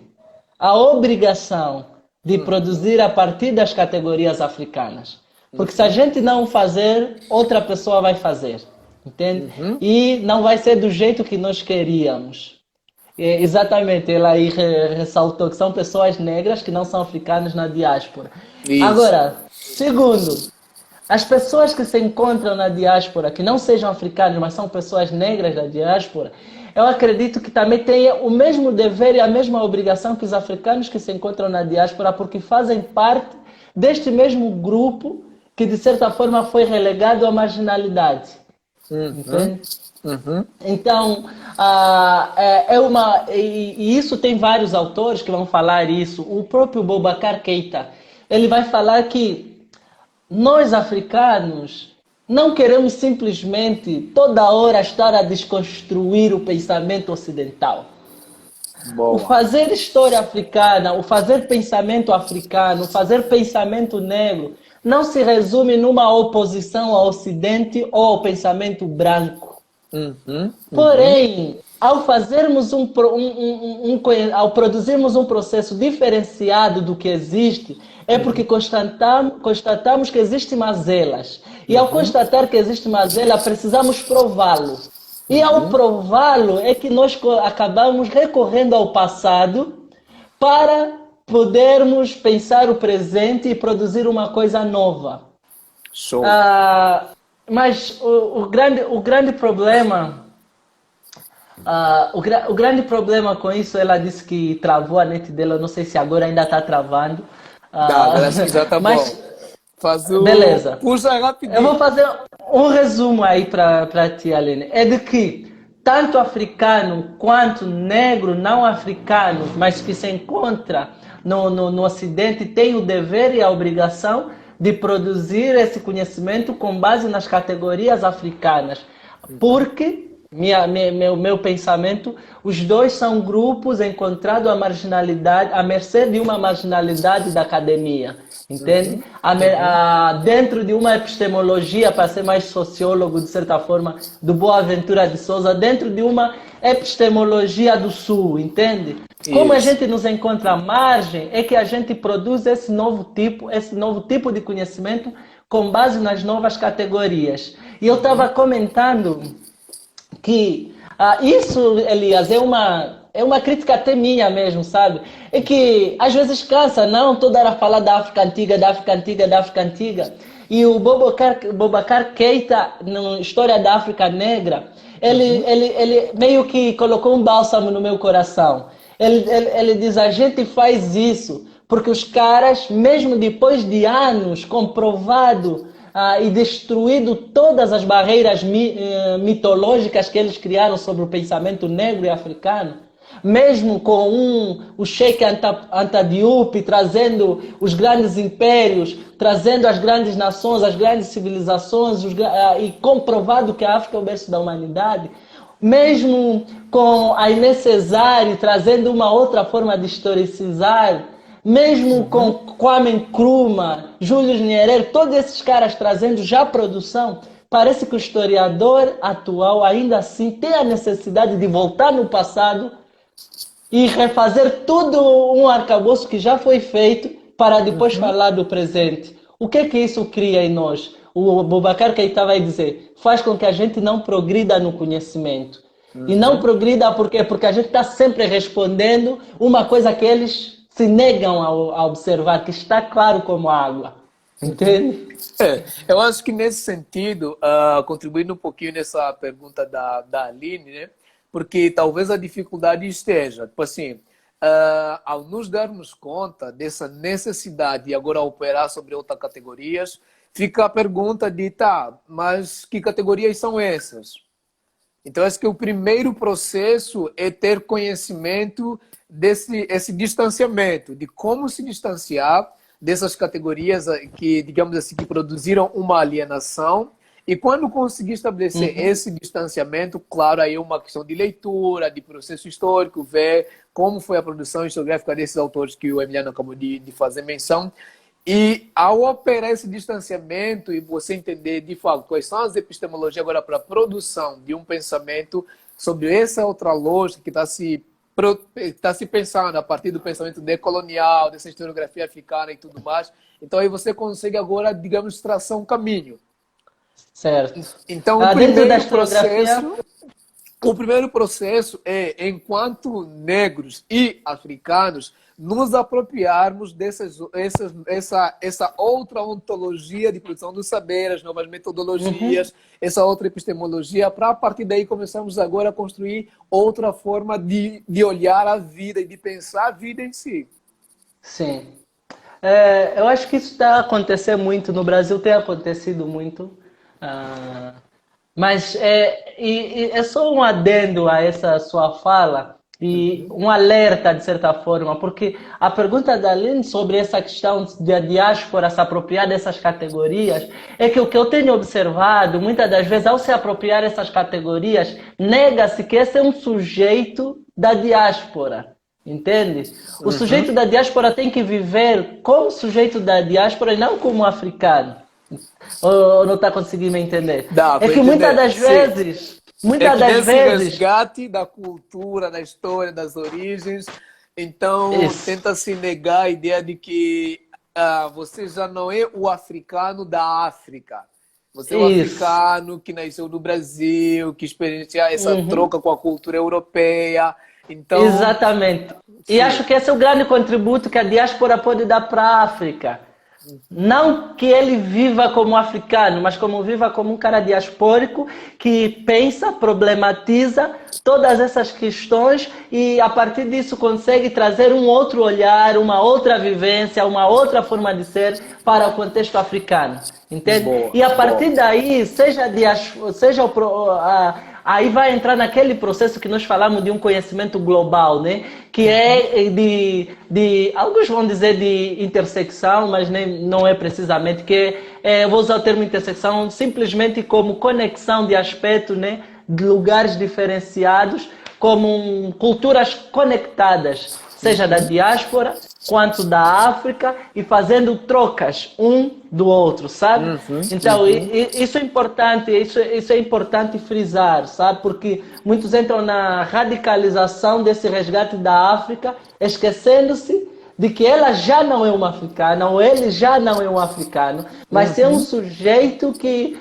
a obrigação de produzir a partir das categorias africanas. Porque se a gente não fazer, outra pessoa vai fazer. Entende? E não vai ser do jeito que nós queríamos. Exatamente, ela aí ressaltou que são pessoas negras que não são africanas na diáspora. Isso. Agora, segundo, as pessoas que se encontram na diáspora, que não sejam africanas, mas são pessoas negras da diáspora, eu acredito que também têm o mesmo dever e a mesma obrigação que os africanos que se encontram na diáspora, porque fazem parte deste mesmo grupo que, de certa forma, foi relegado à marginalidade. Entende? Então, e isso tem vários autores que vão falar isso. O próprio Boubacar Keita, ele vai falar que nós africanos não queremos simplesmente toda hora estar a desconstruir o pensamento ocidental. Boa. O fazer história africana, o fazer pensamento africano, o fazer pensamento negro, não se resume numa oposição ao Ocidente ou ao pensamento branco. Porém, ao fazermos ao produzirmos um processo diferenciado do que existe, é porque constatamos que existem mazelas. E ao constatar que existe mazela, precisamos prová-lo. E ao prová-lo é que nós acabamos recorrendo ao passado para podermos pensar o presente e produzir uma coisa nova. Show. Mas o grande problema, o grande problema com isso, ela disse que travou a net dela, eu não sei se agora ainda está travando. Acho que já está bom. Beleza. Puxa rapidinho. Eu vou fazer um resumo aí para ti, Aline. É de que tanto africano quanto negro, não africano, mas que se encontra no Ocidente, tem o dever e a obrigação de produzir esse conhecimento com base nas categorias africanas. Porque, meu pensamento, os dois são grupos encontrados à mercê de uma marginalidade da academia. Entende? Dentro de uma epistemologia, para ser mais sociólogo, de certa forma, do Boaventura de Souza, dentro de uma epistemologia do Sul, entende? Como a gente nos encontra à margem, é que a gente produz esse novo tipo de conhecimento com base nas novas categorias. E eu estava comentando que isso, Elias, é uma crítica até minha mesmo, sabe? É que às vezes cansa, não toda hora falar da África Antiga, da África Antiga, da África Antiga. E o Boubacar Keita, na História da África Negra, ele meio que colocou um bálsamo no meu coração. Ele diz, a gente faz isso porque os caras, mesmo depois de anos comprovado e destruído todas as barreiras mitológicas que eles criaram sobre o pensamento negro e africano, mesmo com o Sheikh Anta Diop trazendo os grandes impérios, trazendo as grandes nações, as grandes civilizações, e comprovado que a África é o berço da humanidade, mesmo com Aimé Césaire trazendo uma outra forma de historicizar, mesmo com Kwame Nkrumah, Julius Nyerere, todos esses caras trazendo já produção, parece que o historiador atual ainda assim tem a necessidade de voltar no passado e refazer tudo um arcabouço que já foi feito para depois falar do presente. O que é que isso cria em nós? O Boubacar Keita vai dizer, faz com que a gente não progrida no conhecimento. E não progrida por quê? Porque a gente está sempre respondendo uma coisa que eles se negam a observar, que está claro como água. Entende? Eu acho que nesse sentido, contribuindo um pouquinho nessa pergunta da Aline, né? Porque talvez a dificuldade esteja, tipo assim, ao nos darmos conta dessa necessidade de agora operar sobre outras categorias, fica a pergunta de, mas que categorias são essas? Então, acho que o primeiro processo é ter conhecimento esse distanciamento, de como se distanciar dessas categorias que, digamos assim, que produziram uma alienação. E quando conseguir estabelecer esse distanciamento, claro, aí é uma questão de leitura, de processo histórico, ver como foi a produção historiográfica desses autores que o Emiliano acabou de fazer menção. E ao operar esse distanciamento e você entender, de fato, quais são as epistemologias agora para a produção de um pensamento sobre essa outra lógica que está se pensando a partir do pensamento decolonial, dessa historiografia africana e tudo mais. Então aí você consegue agora, digamos, traçar um caminho. Certo. Então, o primeiro processo é, enquanto negros e africanos, nos apropriarmos essa outra ontologia de produção do saber, as novas metodologias, essa outra epistemologia, para a partir daí começarmos agora a construir outra forma de olhar a vida e de pensar a vida em si. Sim. Eu acho que isso está acontecendo muito, no Brasil tem acontecido muito. Mas é só um adendo a essa sua fala e um alerta, de certa forma, porque a pergunta da Aline sobre essa questão da diáspora se apropriar dessas categorias é que o que eu tenho observado, muitas das vezes, ao se apropriar dessas categorias, nega-se que esse é um sujeito da diáspora. Entende? O sujeito da diáspora tem que viver como sujeito da diáspora e não como africano. Ou não está conseguindo me entender? Dá É para que muitas entender. das Sim. vezes, É muitas que das nesse vezes, resgate da cultura, da história, das origens, então isso, tenta se negar a ideia de que você já não é o africano da África. Você é o isso. africano que nasceu no Brasil, que experiencia essa Uhum. troca com a cultura europeia. Então, Exatamente. E acho sim. que esse é o grande contributo que a diáspora pode dar para a África. Não que ele viva como africano, mas como viva como um cara diaspórico que pensa, problematiza todas essas questões e a partir disso consegue trazer um outro olhar, uma outra vivência, uma outra forma de ser para o contexto africano. Entende? Boa, E a boa. partir daí, seja aí vai entrar naquele processo que nós falamos de um conhecimento global, né? Que é de alguns vão dizer de intersecção, mas nem, não é precisamente, eu vou usar o termo intersecção simplesmente como conexão de aspectos, né? De lugares diferenciados, como culturas conectadas, seja da diáspora quanto da África e fazendo trocas um do outro, sabe? Uhum, Então, uhum. isso é importante, isso é importante frisar, sabe? Porque muitos entram na radicalização desse resgate da África, esquecendo-se de que ela já não é uma africana, ou ele já não é um africano, mas é um Uhum. sujeito que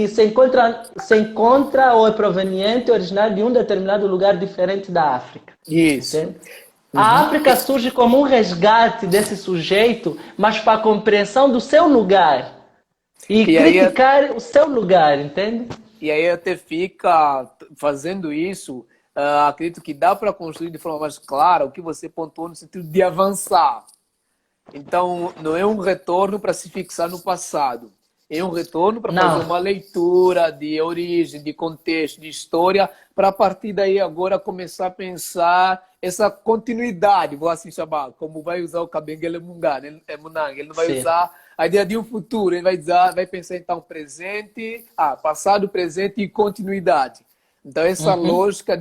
se encontra ou é proveniente, originário de um determinado lugar diferente da África. Isso. Entende? A Uhum. África surge como um resgate desse sujeito, mas para a compreensão do seu lugar e E aí criticar o seu lugar, entende? E aí até fica fazendo isso, acredito que dá para construir de forma mais clara o que você pontuou no sentido de avançar. Então, não é um retorno para se fixar no passado. É um retorno para fazer Não, uma leitura de origem, de contexto, de história, para a partir daí agora começar a pensar essa continuidade, vou assim chamar, como vai usar o Kabengele Mungang, Munang. Ele não vai sim. usar a ideia de um futuro, ele vai pensar então presente, passado, presente e continuidade. Então, essa Uhum. lógica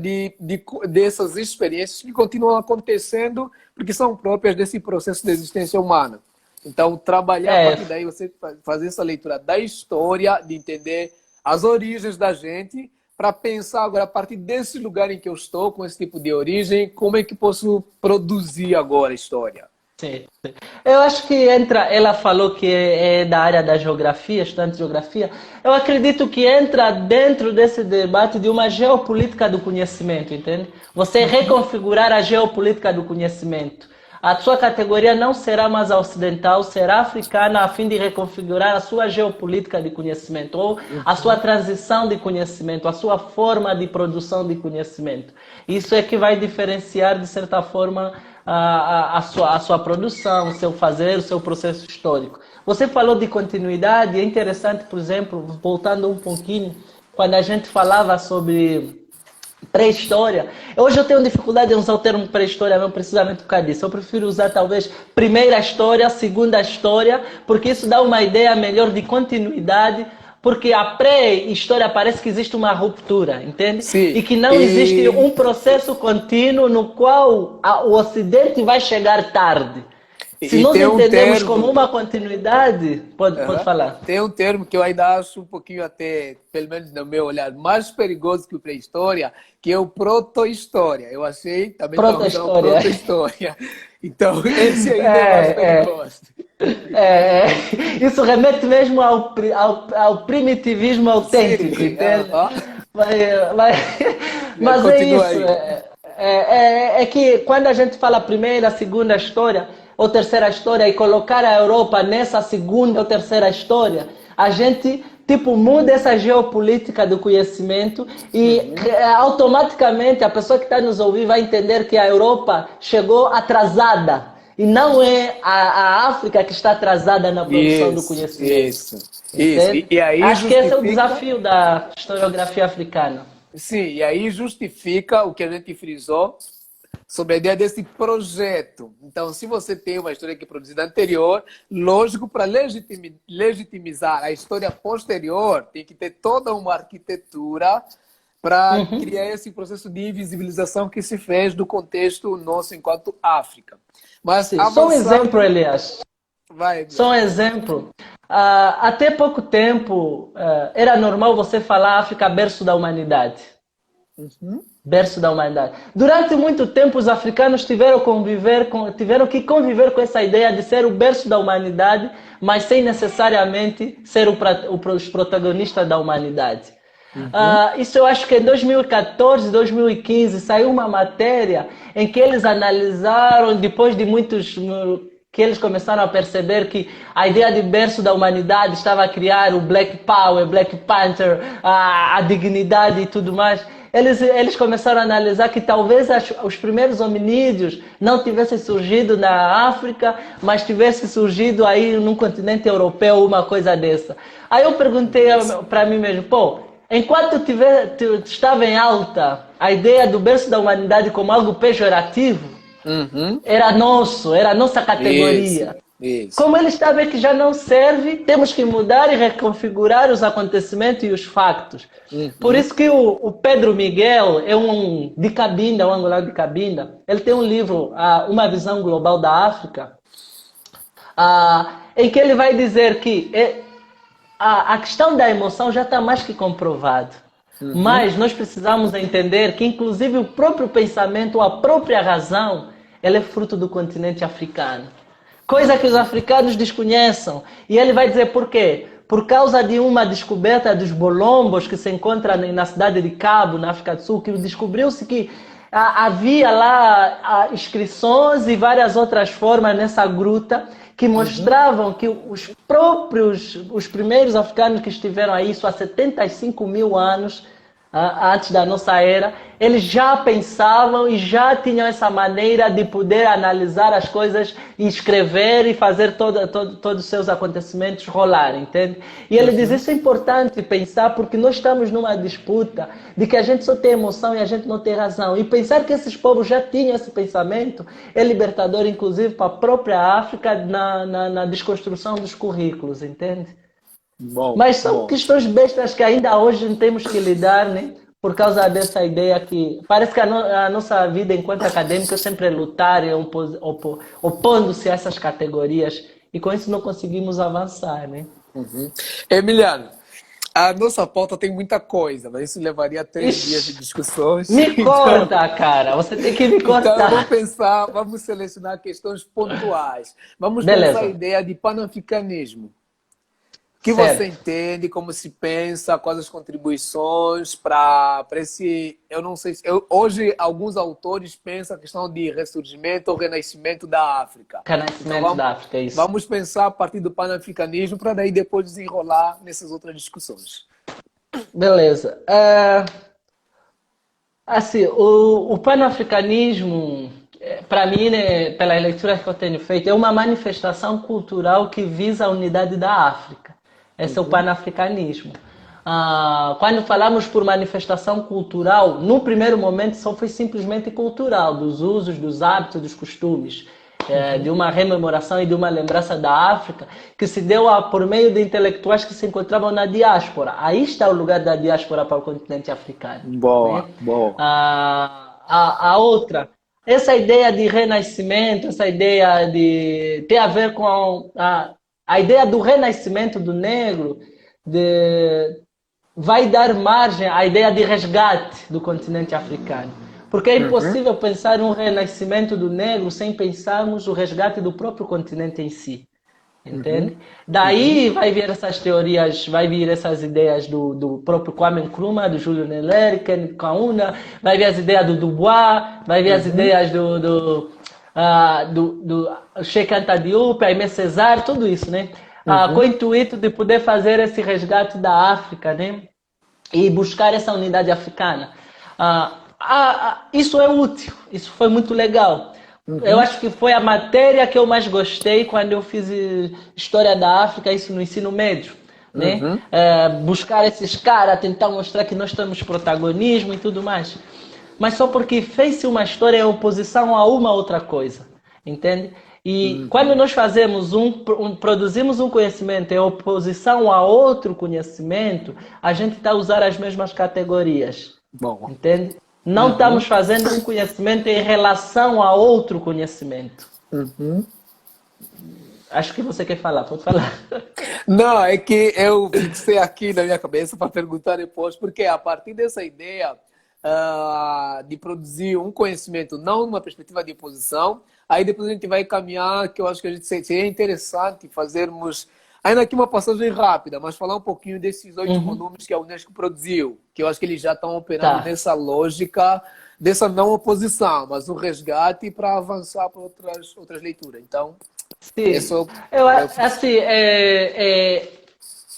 dessas experiências que continuam acontecendo, porque são próprias desse processo de existência humana. Então, trabalhar a É, partir daí, você fazer essa leitura da história, de entender as origens da gente, para pensar agora, a partir desse lugar em que eu estou, com esse tipo de origem, como é que posso produzir agora a história? sim, sim. Eu acho que entra, ela falou que é da área da geografia, estudante de geografia. Eu acredito que entra dentro desse debate de uma geopolítica do conhecimento, entende? Você reconfigurar a geopolítica do conhecimento. A sua categoria não será mais ocidental, será africana, a fim de reconfigurar a sua geopolítica de conhecimento, ou a sua transição de conhecimento, a sua forma de produção de conhecimento. Isso é que vai diferenciar, de certa forma, a sua produção, o seu fazer, o seu processo histórico. Você falou de continuidade, é interessante, por exemplo, voltando um pouquinho, quando a gente falava sobre pré-história. Hoje eu tenho dificuldade em usar o termo pré-história, não precisamente por causa disso. Eu prefiro usar talvez primeira história, segunda história, porque isso dá uma ideia melhor de continuidade, porque a pré-história parece que existe uma ruptura, entende? Sim, E que não existe e, um processo contínuo no qual o Ocidente vai chegar tarde. Se e nós tem um entendemos como termo. uma continuidade, pode Aham. falar. Tem um termo que eu ainda acho um pouquinho até, pelo menos no meu olhar, mais perigoso que o pré-história, que é o proto-história. Eu achei também para usar o Proto-história. proto-história. Então, esse ainda é mais É, é. perigoso. É, isso remete mesmo ao primitivismo autêntico, Sim, entende? aham. Mas, mas, mas é Continua isso. aí. É que quando a gente fala primeira, segunda história ou terceira história e colocar a Europa nessa segunda ou terceira história, a gente tipo muda essa geopolítica do conhecimento e Uhum. automaticamente a pessoa que está nos ouvindo vai entender que a Europa chegou atrasada. E não é a África que está atrasada na produção do Isso, conhecimento. isso, isso. Entende? E aí Acho que esse é o justifica. desafio da historiografia africana. Sim, e aí justifica o que a gente frisou sobre a ideia desse projeto. Então, se você tem uma história que é produzida anterior, lógico, para legitimizar a história posterior, tem que ter toda uma arquitetura para Uhum. criar esse processo de invisibilização que se fez do contexto nosso enquanto África. Mas Sim, só um exemplo, avançando, Elias. vai, Só Emiliano. um exemplo. Até pouco tempo, era normal você falar África berço da humanidade. Uhum. Berço da humanidade. Durante muito tempo, os africanos tiveram que conviver com essa ideia de ser o berço da humanidade, mas sem necessariamente ser os protagonistas da humanidade. Uhum. Isso eu acho que em 2014, 2015, saiu uma matéria em que eles analisaram, depois de que eles começaram a perceber que a ideia de berço da humanidade estava a criar o Black Power, Black Panther, a dignidade e tudo mais. Eles começaram a analisar que talvez os primeiros hominídeos não tivessem surgido na África, mas tivessem surgido aí no continente europeu, uma coisa dessa. Aí eu perguntei Isso. para mim mesmo, pô, enquanto estava em alta a ideia do berço da humanidade como algo pejorativo, Uhum. era a nossa Isso. categoria. Isso. Como ele está vendo que já não serve, temos que mudar e reconfigurar os acontecimentos e os factos. Por Uhum. isso que o Pedro Miguel é um de Cabinda, um angolano de Cabinda. Ele tem um livro, Uma Visão Global da África, em que ele vai dizer que a questão da emoção já está mais que comprovado. Uhum. Mas nós precisamos entender que, inclusive, o próprio pensamento, a própria razão, ela é fruto do continente africano. Coisa que os africanos desconhecem. E ele vai dizer por quê? Por causa de uma descoberta dos bolombos que se encontra na cidade de Cabo, na África do Sul, que descobriu-se que havia lá inscrições e várias outras formas nessa gruta que Uhum. mostravam que os primeiros africanos que estiveram aí, isso há 75 mil anos, antes da nossa era, eles já pensavam e já tinham essa maneira de poder analisar as coisas e escrever e fazer todos os seus acontecimentos rolar, entende? E ele diz, Uhum. isso é importante pensar porque nós estamos numa disputa de que a gente só tem emoção e a gente não tem razão. E pensar que esses povos já tinham esse pensamento é libertador, inclusive, para a própria África na desconstrução dos currículos, entende? Bom, Mas são bom. questões bestas que ainda hoje temos que lidar, né? Por causa dessa ideia que parece que a nossa vida enquanto acadêmica sempre é lutar e opondo-se a essas categorias e com isso não conseguimos avançar, né? Uhum. Emiliano, a nossa pauta tem muita coisa, mas isso levaria 3 dias de Ixi, discussões. me corta, cara. Você tem que me Então eu vou cortar. pensar, vamos selecionar questões pontuais. Vamos pensar a Beleza. ideia de panafricanismo. Que você Certo. entende, como se pensa, quais as contribuições para esse. Eu não sei se. Hoje, alguns autores pensam a questão de ressurgimento ou renascimento da África. Então, Renascimento da África, é isso. vamos pensar a partir do panafricanismo para daí depois desenrolar nessas outras discussões. Beleza. Assim, o panafricanismo, para mim, né, pelas leituras que eu tenho feito, é uma manifestação cultural que visa a unidade da África. Esse é o Uhum, panafricanismo. Quando falamos por manifestação cultural, no primeiro momento só foi simplesmente cultural, dos usos, dos hábitos, dos costumes, de uhum. uma rememoração e de uma lembrança da África, que se deu por meio de intelectuais que se encontravam na diáspora. Aí está o lugar da diáspora para o continente africano. Né? Boa, boa. A outra, essa ideia de renascimento, essa ideia tem a ver com a ideia do renascimento do negro, vai dar margem à ideia de resgate do continente africano. Porque é Uhum, impossível pensar um renascimento do negro sem pensarmos o resgate do próprio continente em si. uhum, Entende? uhum, Daí vai vir essas teorias, vai vir essas ideias do próprio Kwame Nkrumah, do Júlio Nyerere, Kenneth Kaunda, vai vir as ideias do Dubois, vai vir as uhum, ideias do Sheikh Anta Diop, Aimé Césaire, tudo isso, né? Com o uhum, intuito de poder fazer esse resgate da África, né? E buscar essa unidade africana. Isso é útil, isso foi muito legal. Eu uhum, acho que foi a matéria que eu mais gostei quando eu fiz História da África, isso no ensino médio. Né? uhum, Buscar esses caras, tentar mostrar que nós temos protagonismo e tudo mais. Mas só porque fez-se uma história em oposição a uma outra coisa. Entende? E quando uhum. nós produzimos um conhecimento em oposição a outro conhecimento, a gente está a usar as mesmas categorias. Bom. entende? Não estamos fazendo um conhecimento em relação a outro conhecimento. Uhum. Acho que você quer falar, pode falar. Não, é que eu fixei aqui na minha cabeça para perguntar depois, porque a partir dessa ideia de produzir um conhecimento, não numa perspectiva de oposição, aí depois a gente vai caminhar, que eu acho que a gente seria interessante fazermos, ainda aqui uma passagem rápida, mas falar um pouquinho desses 8 volumes que a Unesco produziu, que eu acho que eles já estão operando Tá. nessa lógica dessa não oposição, mas um resgate para avançar para outras leituras. Então, Sim. isso Eu, eu fiz. assim,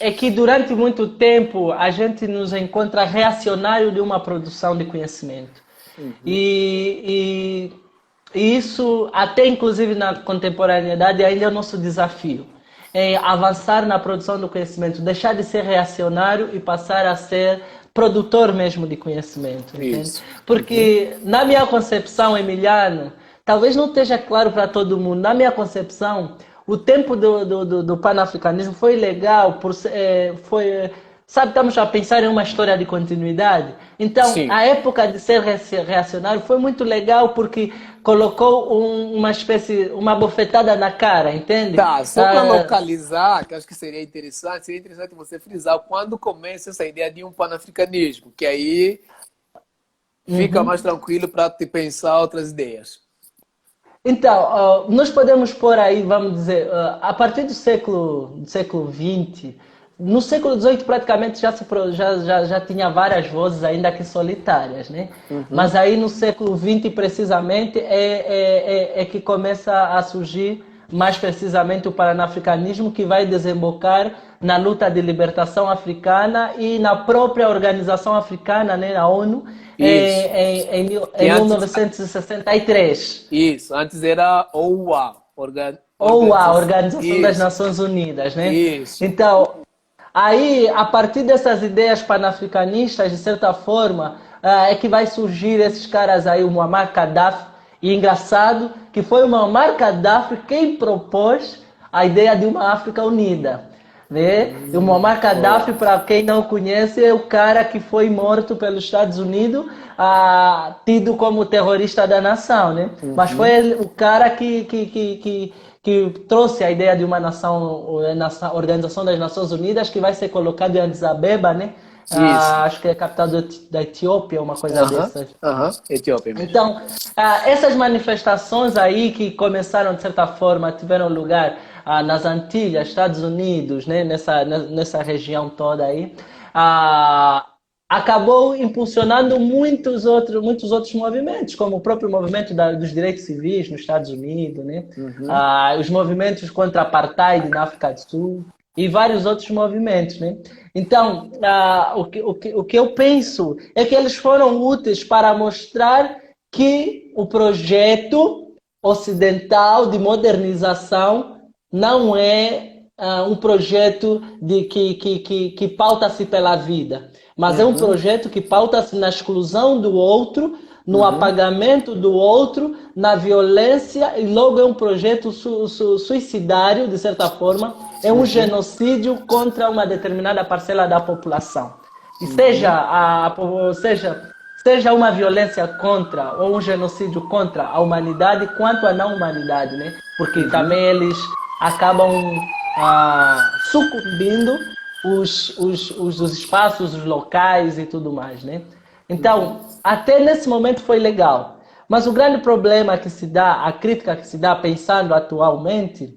é que durante muito tempo a gente nos encontra reacionário de uma produção de conhecimento. Uhum. E, e isso, até inclusive na contemporaneidade, ainda é o nosso desafio. É avançar na produção do conhecimento, deixar de ser reacionário e passar a ser produtor mesmo de conhecimento, entende? Isso. Uhum. Porque na minha concepção, Emiliano, talvez não esteja claro para todo mundo, na minha concepção, o tempo do panafricanismo foi legal, sabe, estamos a pensar em uma história de continuidade. Então, Sim. a época de ser reacionário foi muito legal porque colocou uma espécie, uma bofetada na cara, entende? Tá, só para Ah, localizar, que acho que seria interessante você frisar quando começa essa ideia de um panafricanismo, que aí fica mais uhum. tranquilo para te pensar outras ideias. Então, nós podemos pôr aí, vamos dizer, a partir do século XX, no século XVIII praticamente já tinha várias vozes, ainda que solitárias, né? Uhum. Mas aí no século XX, precisamente, é que começa a surgir mais precisamente o panafricanismo, que vai desembocar na luta de libertação africana e na própria organização africana, né, na ONU, Isso. Que em antes, 1963. isso, antes era OUA, Ou a Organização. Organização das Isso, Nações Unidas, né? isso. Então, aí, a partir dessas ideias panafricanistas, de certa forma, é que vai surgir esses caras aí, o Muammar Gaddafi. E engraçado que foi o Muammar Gaddafi quem propôs a ideia de uma África unida. Né? E o Muammar Gaddafi, Boa. para quem não conhece, é o cara que foi morto pelos Estados Unidos, tido como terrorista da nação, né? Mas foi Uhum. o cara que trouxe a ideia de uma nação, Organização das Nações Unidas, que vai ser colocado em Addis Abeba, né? Isso. Acho que é a capital da Etiópia, uma coisa Aham, dessas. aham. Etiópia mesmo. Então, essas manifestações aí que começaram, de certa forma, tiveram lugar nas Antilhas, Estados Unidos, né, nessa região toda aí, ah, acabou impulsionando muitos outros movimentos, como o próprio movimento dos direitos civis nos Estados Unidos, né, Uhum. os movimentos contra a apartheid na África do Sul e vários outros movimentos, né? Então, o que eu penso é que eles foram úteis para mostrar que o projeto ocidental de modernização não é um projeto que pauta-se pela vida, mas é um Uhum. projeto que pauta-se na exclusão do outro, no Uhum. apagamento do outro, na violência, e logo é um projeto suicidário, de certa forma, é um Uhum. genocídio contra uma determinada parcela da população. E Uhum. seja uma violência contra ou um genocídio contra a humanidade quanto a não humanidade, né? Porque Uhum. também eles acabam sucumbindo os espaços, os locais e tudo mais, né? Uhum. Então, até nesse momento foi legal. Mas o grande problema que se dá, a crítica que se dá pensando atualmente,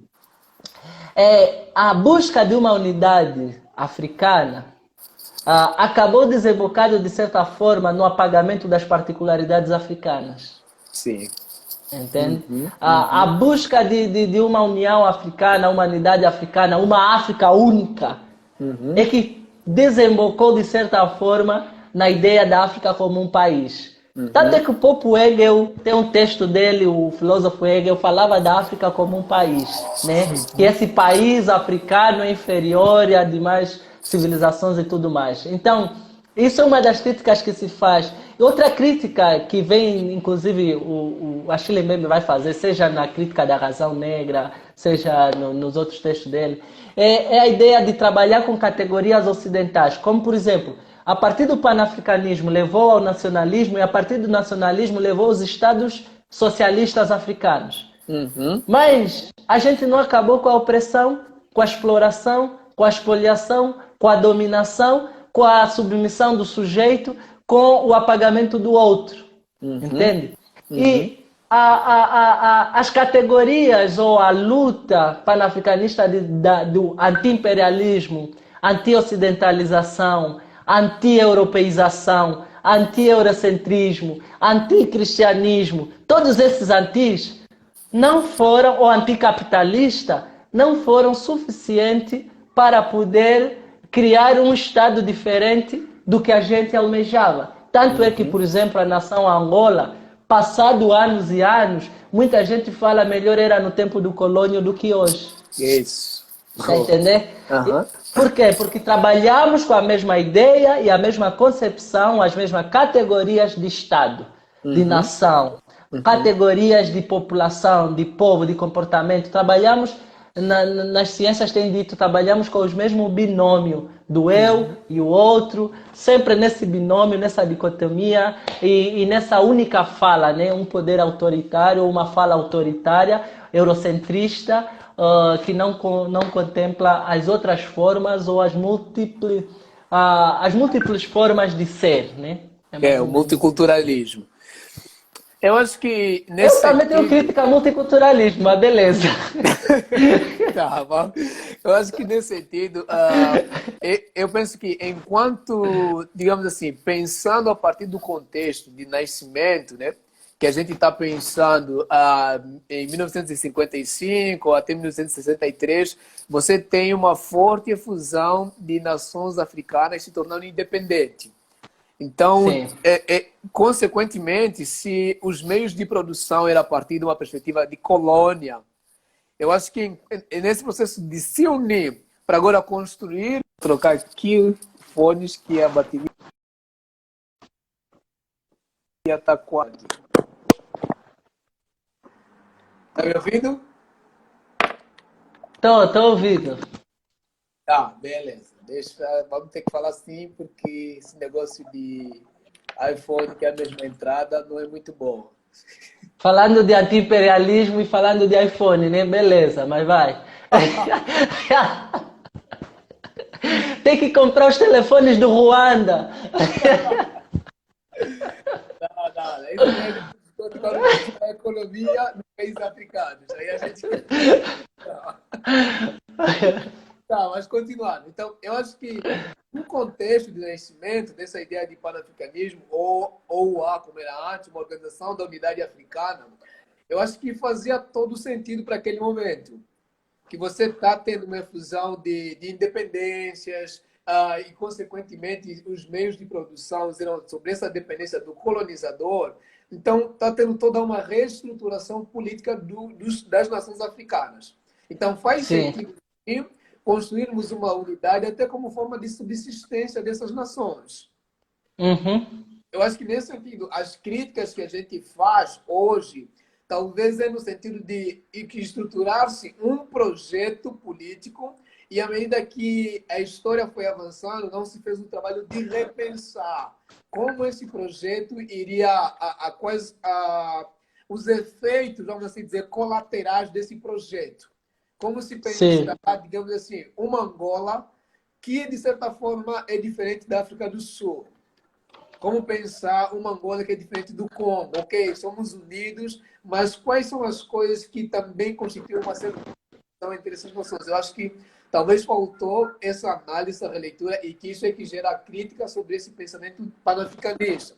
é a busca de uma unidade africana acabou desembocado, de certa forma, no apagamento das particularidades africanas. Sim. Entende? Uhum. A Uhum. busca de uma união africana, uma unidade africana, uma África única, é Uhum. que desembocou, de certa forma, na ideia da África como um país. Tanto é Uhum. que o próprio Hegel, tem um texto dele, o filósofo Hegel, falava da África como um país, né? Que esse país africano é inferior a demais civilizações e tudo mais. Então, isso é uma das críticas que se faz. Outra crítica que vem, inclusive, o Achille Mbembe vai fazer, seja na crítica da razão negra, seja nos outros textos dele, é a ideia de trabalhar com categorias ocidentais, como, por exemplo, A partir do panafricanismo levou ao nacionalismo e a partir do nacionalismo levou os estados socialistas africanos. Uhum. Mas a gente não acabou com a opressão, com a exploração, com a expoliação, com a dominação, com a submissão do sujeito, com o apagamento do outro. Entende? E as categorias ou a luta panafricanista do anti-imperialismo, anti-ocidentalização, anti-europeização, anti-eurocentrismo, anti-cristianismo, todos esses antis não foram, ou anticapitalista, não foram suficientes para poder criar um Estado diferente do que a gente almejava. Tanto é que, por exemplo, a nação Angola, passado anos e anos, muita gente fala melhor era no tempo do colônio do que hoje. Isso. Está a entender? Uhum. Por quê? Porque trabalhamos com a mesma ideia e a mesma concepção, as mesmas categorias de Estado, de nação, categorias de população, de povo, de comportamento. Trabalhamos, nas ciências tem dito, trabalhamos com os mesmos binômio do eu e o outro, sempre nesse binômio, nessa dicotomia e nessa única fala, né? Um poder autoritário, uma fala autoritária, eurocentrista, que não contempla as outras formas ou as múltiplas formas de ser, né? O multiculturalismo. Eu acho que eu também tenho crítica ao multiculturalismo, mas beleza. Tá, bom. Eu acho que nesse sentido, eu penso que enquanto, digamos assim, pensando a partir do contexto de nascimento, né, que a gente está pensando em 1955 até 1963, você tem uma forte efusão de nações africanas se tornando independentes. Então, consequentemente, se os meios de produção eram a partir de uma perspectiva de colônia, eu acho que nesse processo de se unir para agora construir, trocar aqui fones que a bateria está quase. Tá me ouvindo? Tô ouvindo. Tá, beleza. Vamos ter que falar assim, porque esse negócio de iPhone, que é a mesma entrada, não é muito bom. Falando de anti-imperialismo e falando de iPhone, né? Beleza, mas vai. Tem que comprar os telefones do Ruanda. Não. Isso é continuar a economia nos países africanos. Aí a gente... Tá, mas continuando. Então, eu acho que no contexto de nascimento dessa ideia de panafricanismo, ou OUA, como era antes, uma organização da unidade africana, eu acho que fazia todo sentido para aquele momento. Que você está tendo uma fusão de independências e, consequentemente, os meios de produção eram sobre essa dependência do colonizador. Então, está tendo toda uma reestruturação política das nações africanas. Então, faz sentido construirmos uma unidade até como forma de subsistência dessas nações. Eu acho que, nesse sentido, as críticas que a gente faz hoje, talvez é no sentido de estruturar-se um projeto político e, à medida que a história foi avançando, não se fez um trabalho de repensar como esse projeto iria, quais os efeitos, vamos assim dizer, colaterais desse projeto. Como se pensa, digamos assim, uma Angola que, de certa forma, é diferente da África do Sul. Como pensar uma Angola que é diferente do Congo? Ok, somos unidos, mas quais são as coisas que também constituem uma certa conexão entre essas nações? Eu acho que talvez faltou essa análise, essa releitura, e que isso é que gera crítica sobre esse pensamento panafricanista.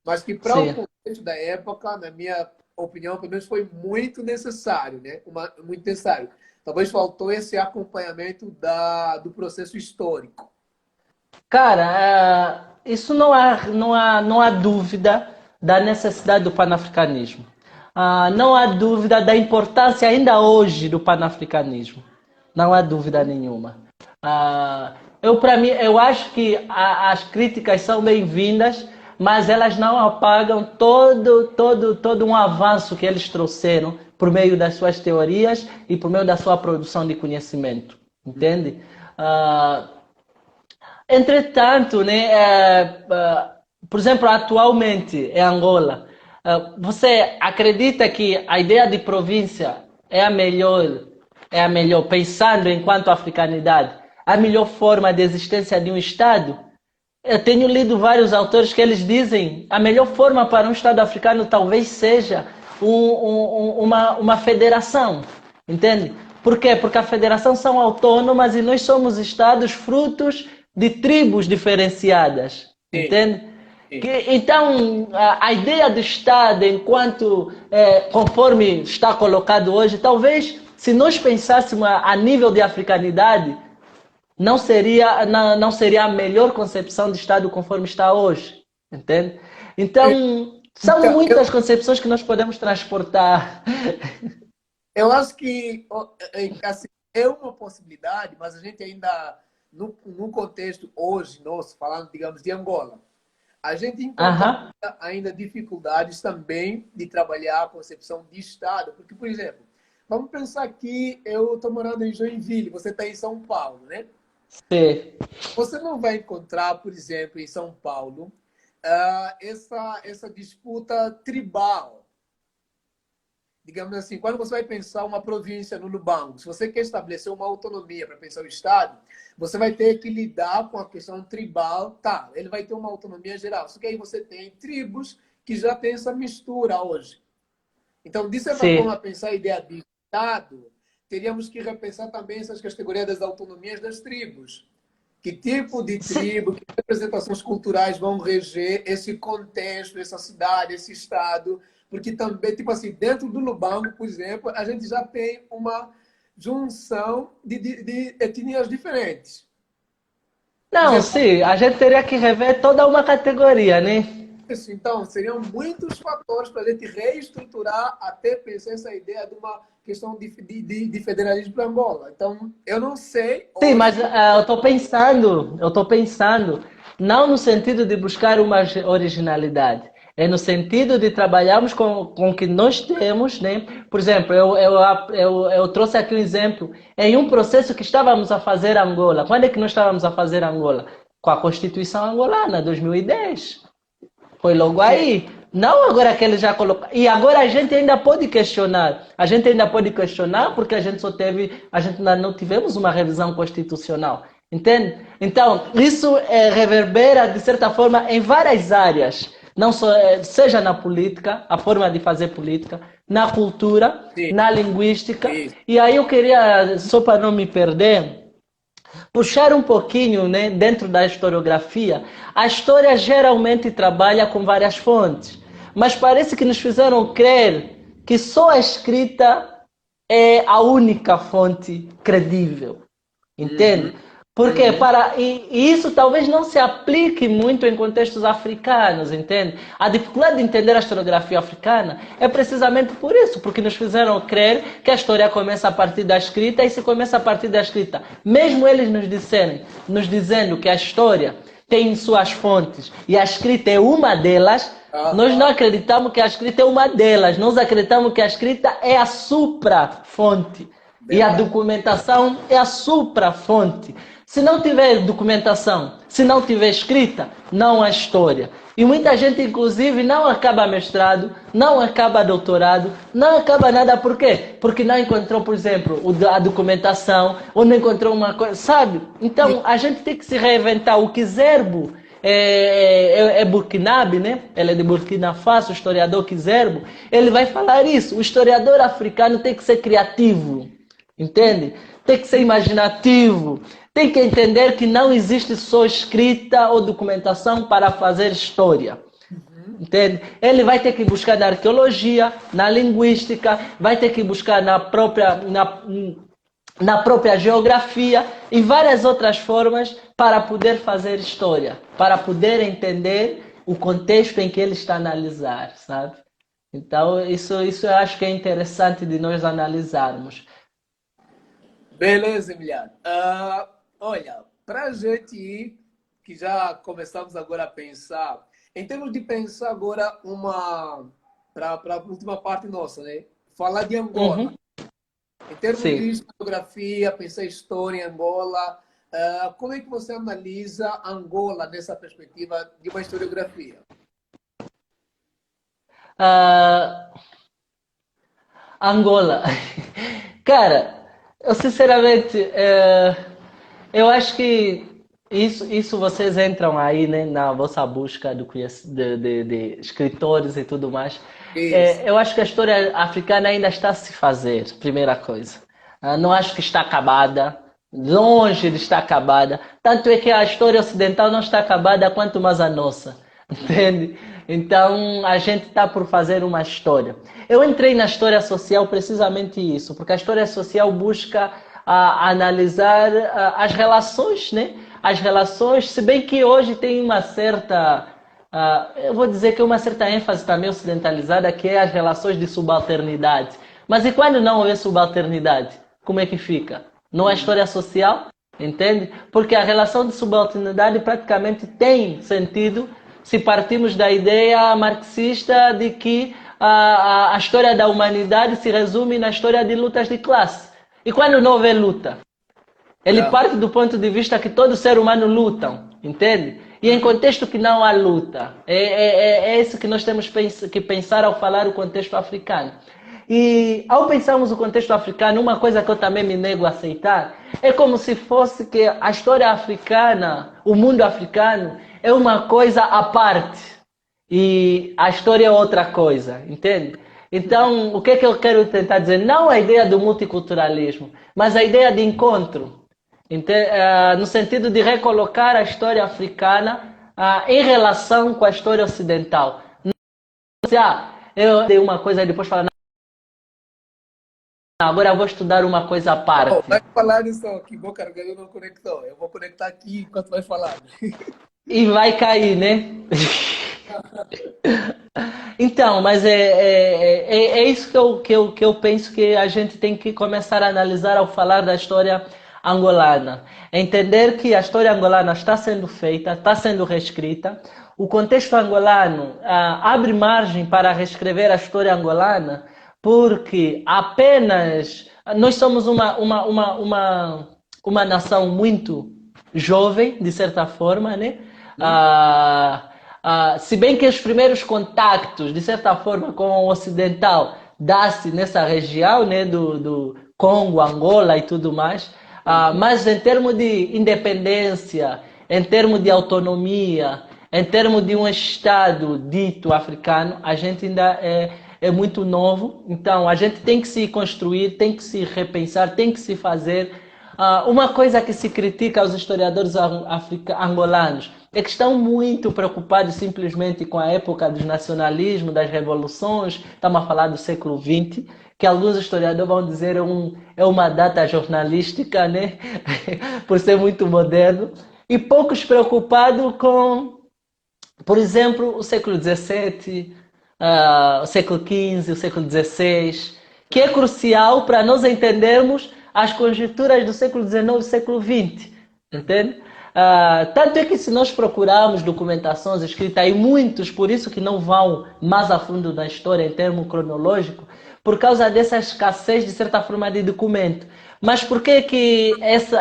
Mas que, para o contexto da época, na minha opinião, pelo menos foi muito necessário, né? Muito necessário. Talvez faltou esse acompanhamento do processo histórico. Cara, isso não há dúvida da necessidade do panafricanismo. Não há dúvida da importância ainda hoje do panafricanismo. Não há dúvida nenhuma. Eu acho que as críticas são bem-vindas, mas elas não apagam todo um avanço que eles trouxeram por meio das suas teorias e por meio da sua produção de conhecimento. Entende? Entretanto, né, por exemplo, atualmente em Angola, você acredita que a ideia de província é a melhor, pensando enquanto africanidade, a melhor forma de existência de um Estado? Eu tenho lido vários autores que eles dizem a melhor forma para um Estado africano talvez seja uma federação, entende? Por quê? Porque a federação são autônomas e nós somos Estados frutos de tribos diferenciadas, Sim, entende? sim. Então, a ideia do Estado, enquanto, conforme está colocado hoje, talvez, se nós pensássemos a nível de africanidade, não seria a melhor concepção de Estado conforme está hoje, entende? Então, são Então, muitas concepções que nós podemos transportar. eu acho que assim, é uma possibilidade, mas a gente ainda, no contexto hoje nosso, falando, digamos, de Angola, a gente encontra Aham, ainda dificuldades também de trabalhar a concepção de Estado. Porque, por exemplo, vamos pensar que eu estou morando em Joinville, você está em São Paulo, né? sim. Você não vai encontrar, por exemplo, em São Paulo, essa disputa tribal. Digamos assim, quando você vai pensar uma província no Lubango, se você quer estabelecer uma autonomia para pensar o Estado, você vai ter que lidar com a questão tribal. Tá, ele vai ter uma autonomia geral. Só que aí você tem tribos que já têm essa mistura hoje. Então, de certa forma, Sim. pensar a ideia de Estado, teríamos que repensar também essas categorias das autonomias das tribos. Que tipo de Sim. tribo, que representações culturais vão reger esse contexto, essa cidade, esse estado? Porque também, tipo assim, dentro do Lubango, por exemplo, a gente já tem uma junção de etnias diferentes. Por Não, exemplo, sim, a gente teria que rever toda uma categoria, né? isso, então, seriam muitos fatores para a gente reestruturar até pensar essa ideia de uma questão de federalismo para Angola. Então, eu não sei Sim, mas hoje. eu estou pensando, não no sentido de buscar uma originalidade, é no sentido de trabalharmos com o que nós temos, né? Por exemplo, eu trouxe aqui um exemplo, em um processo que estávamos a fazer Angola. Quando é que nós estávamos a fazer Angola? Com a Constituição angolana, 2010. Foi logo É, aí. Não agora que ele já colocou. E agora a gente ainda pode questionar. A gente ainda pode questionar porque a gente só teve, a gente ainda não tivemos uma revisão constitucional. Entende? Então, isso reverbera, de certa forma, em várias áreas. Não só, seja na política, a forma de fazer política, na cultura, sim, na linguística. isso. E aí eu queria, só para não me perder, puxar um pouquinho, né, dentro da historiografia, a história geralmente trabalha com várias fontes, mas parece que nos fizeram crer que só a escrita é a única fonte credível. Entende? Uhum, Porque uhum. e isso talvez não se aplique muito em contextos africanos, entende? A dificuldade de entender a historiografia africana é precisamente por isso, porque nos fizeram crer que a história começa a partir da escrita e se começa a partir da escrita. Mesmo eles nos dizendo que a história tem suas fontes e a escrita é uma delas, nós não Aham. acreditamos que a escrita é uma delas, nós acreditamos que a escrita é a supra-fonte. E a Verdade. documentação é a suprafonte. Se não tiver documentação, se não tiver escrita, não há história. E muita gente, inclusive, não acaba mestrado, não acaba doutorado, não acaba nada. Por quê? Porque não encontrou, por exemplo, a documentação, ou não encontrou uma coisa, sabe? Sim, Então, a gente tem que se reinventar. O Kizerbo é burkinabe, né? Ele é de Burkina Faso, o historiador Kizerbo. Ele vai falar isso. O historiador africano tem que ser criativo. Entende? Tem que ser imaginativo. Tem que entender que não existe só escrita ou documentação para fazer história. Entende? Ele vai ter que buscar na arqueologia, na linguística, vai ter que buscar na própria geografia e várias outras formas para poder fazer história, para poder entender o contexto em que ele está a analisar, sabe? Então, isso eu acho que é interessante de nós analisarmos. beleza, Emiliano. Olha, para a gente ir, que já começamos agora a pensar, em termos de pensar agora para a última parte nossa, né? Falar de Angola. Uhum, Em termos de sim. historiografia, pensar história em Angola, como é que você analisa Angola nessa perspectiva de uma historiografia? Ah, Angola. Cara, eu sinceramente, eu acho que isso vocês entram aí, né, na vossa busca de escritores e tudo mais. Isso. Eu acho que a história africana ainda está a se fazer, primeira coisa. Não acho que está acabada, longe de estar acabada. Tanto é que a história ocidental não está acabada, quanto mais a nossa. Entende? Então a gente está por fazer uma história. Eu entrei na história social precisamente isso, porque a história social busca analisar as relações, né? As relações, se bem que hoje tem uma certa, eu vou dizer que uma certa ênfase também ocidentalizada, que é as relações de subalternidade. Mas e quando não houver subalternidade? Como é que fica? Não é história social? Entende? Porque a relação de subalternidade praticamente tem sentido se partimos da ideia marxista de que a história da humanidade se resume na história de lutas de classe. E quando não houver luta? Ele Yeah. parte do ponto de vista que todo ser humano lutam, entende? E em contexto que não há luta. É isso que nós temos que pensar ao falar o contexto africano. E ao pensarmos o contexto africano, uma coisa que eu também me nego a aceitar é como se fosse que a história africana, o mundo africano, é uma coisa à parte e a história é outra coisa, entende? Então, o que é que eu quero tentar dizer? Não a ideia do multiculturalismo, mas a ideia de encontro, no sentido de recolocar a história africana em relação com a história ocidental. Não sei, eu dei uma coisa e depois falar, agora eu vou estudar uma coisa à Oh, parte. vai falar isso aqui, vou carregar no conector. Eu vou conectar aqui enquanto vai falar. E vai cair, né? Então, mas é isso que eu penso que a gente tem que começar a analisar ao falar da história angolana. Entender que a história angolana está sendo feita, está sendo reescrita. O contexto angolano abre margem para reescrever a história angolana, porque apenas nós somos uma nação muito jovem, de certa forma, né? Se bem que os primeiros contactos, de certa forma, com o ocidental dá-se nessa região, né, do Congo, Angola e tudo mais, mas em termos de independência, em termos de autonomia, em termos de um Estado dito africano, a gente ainda é muito novo. Então, a gente tem que se construir, tem que se repensar, tem que se fazer. Uma coisa que se critica aos historiadores angolanos é que estão muito preocupados simplesmente com a época dos nacionalismos, das revoluções, estamos a falar do século XX, que alguns historiadores vão dizer é uma data jornalística, né? Por ser muito moderno, e poucos preocupados com, por exemplo, o século XVII, o século XV, o século XVI, que é crucial para nós entendermos as conjunturas do século XIX e século XX, entende? Tanto é que se nós procurarmos documentações escritas, e muitos por isso que não vão mais a fundo na história em termo cronológico, por causa dessa escassez, de certa forma, de documento. Mas por que que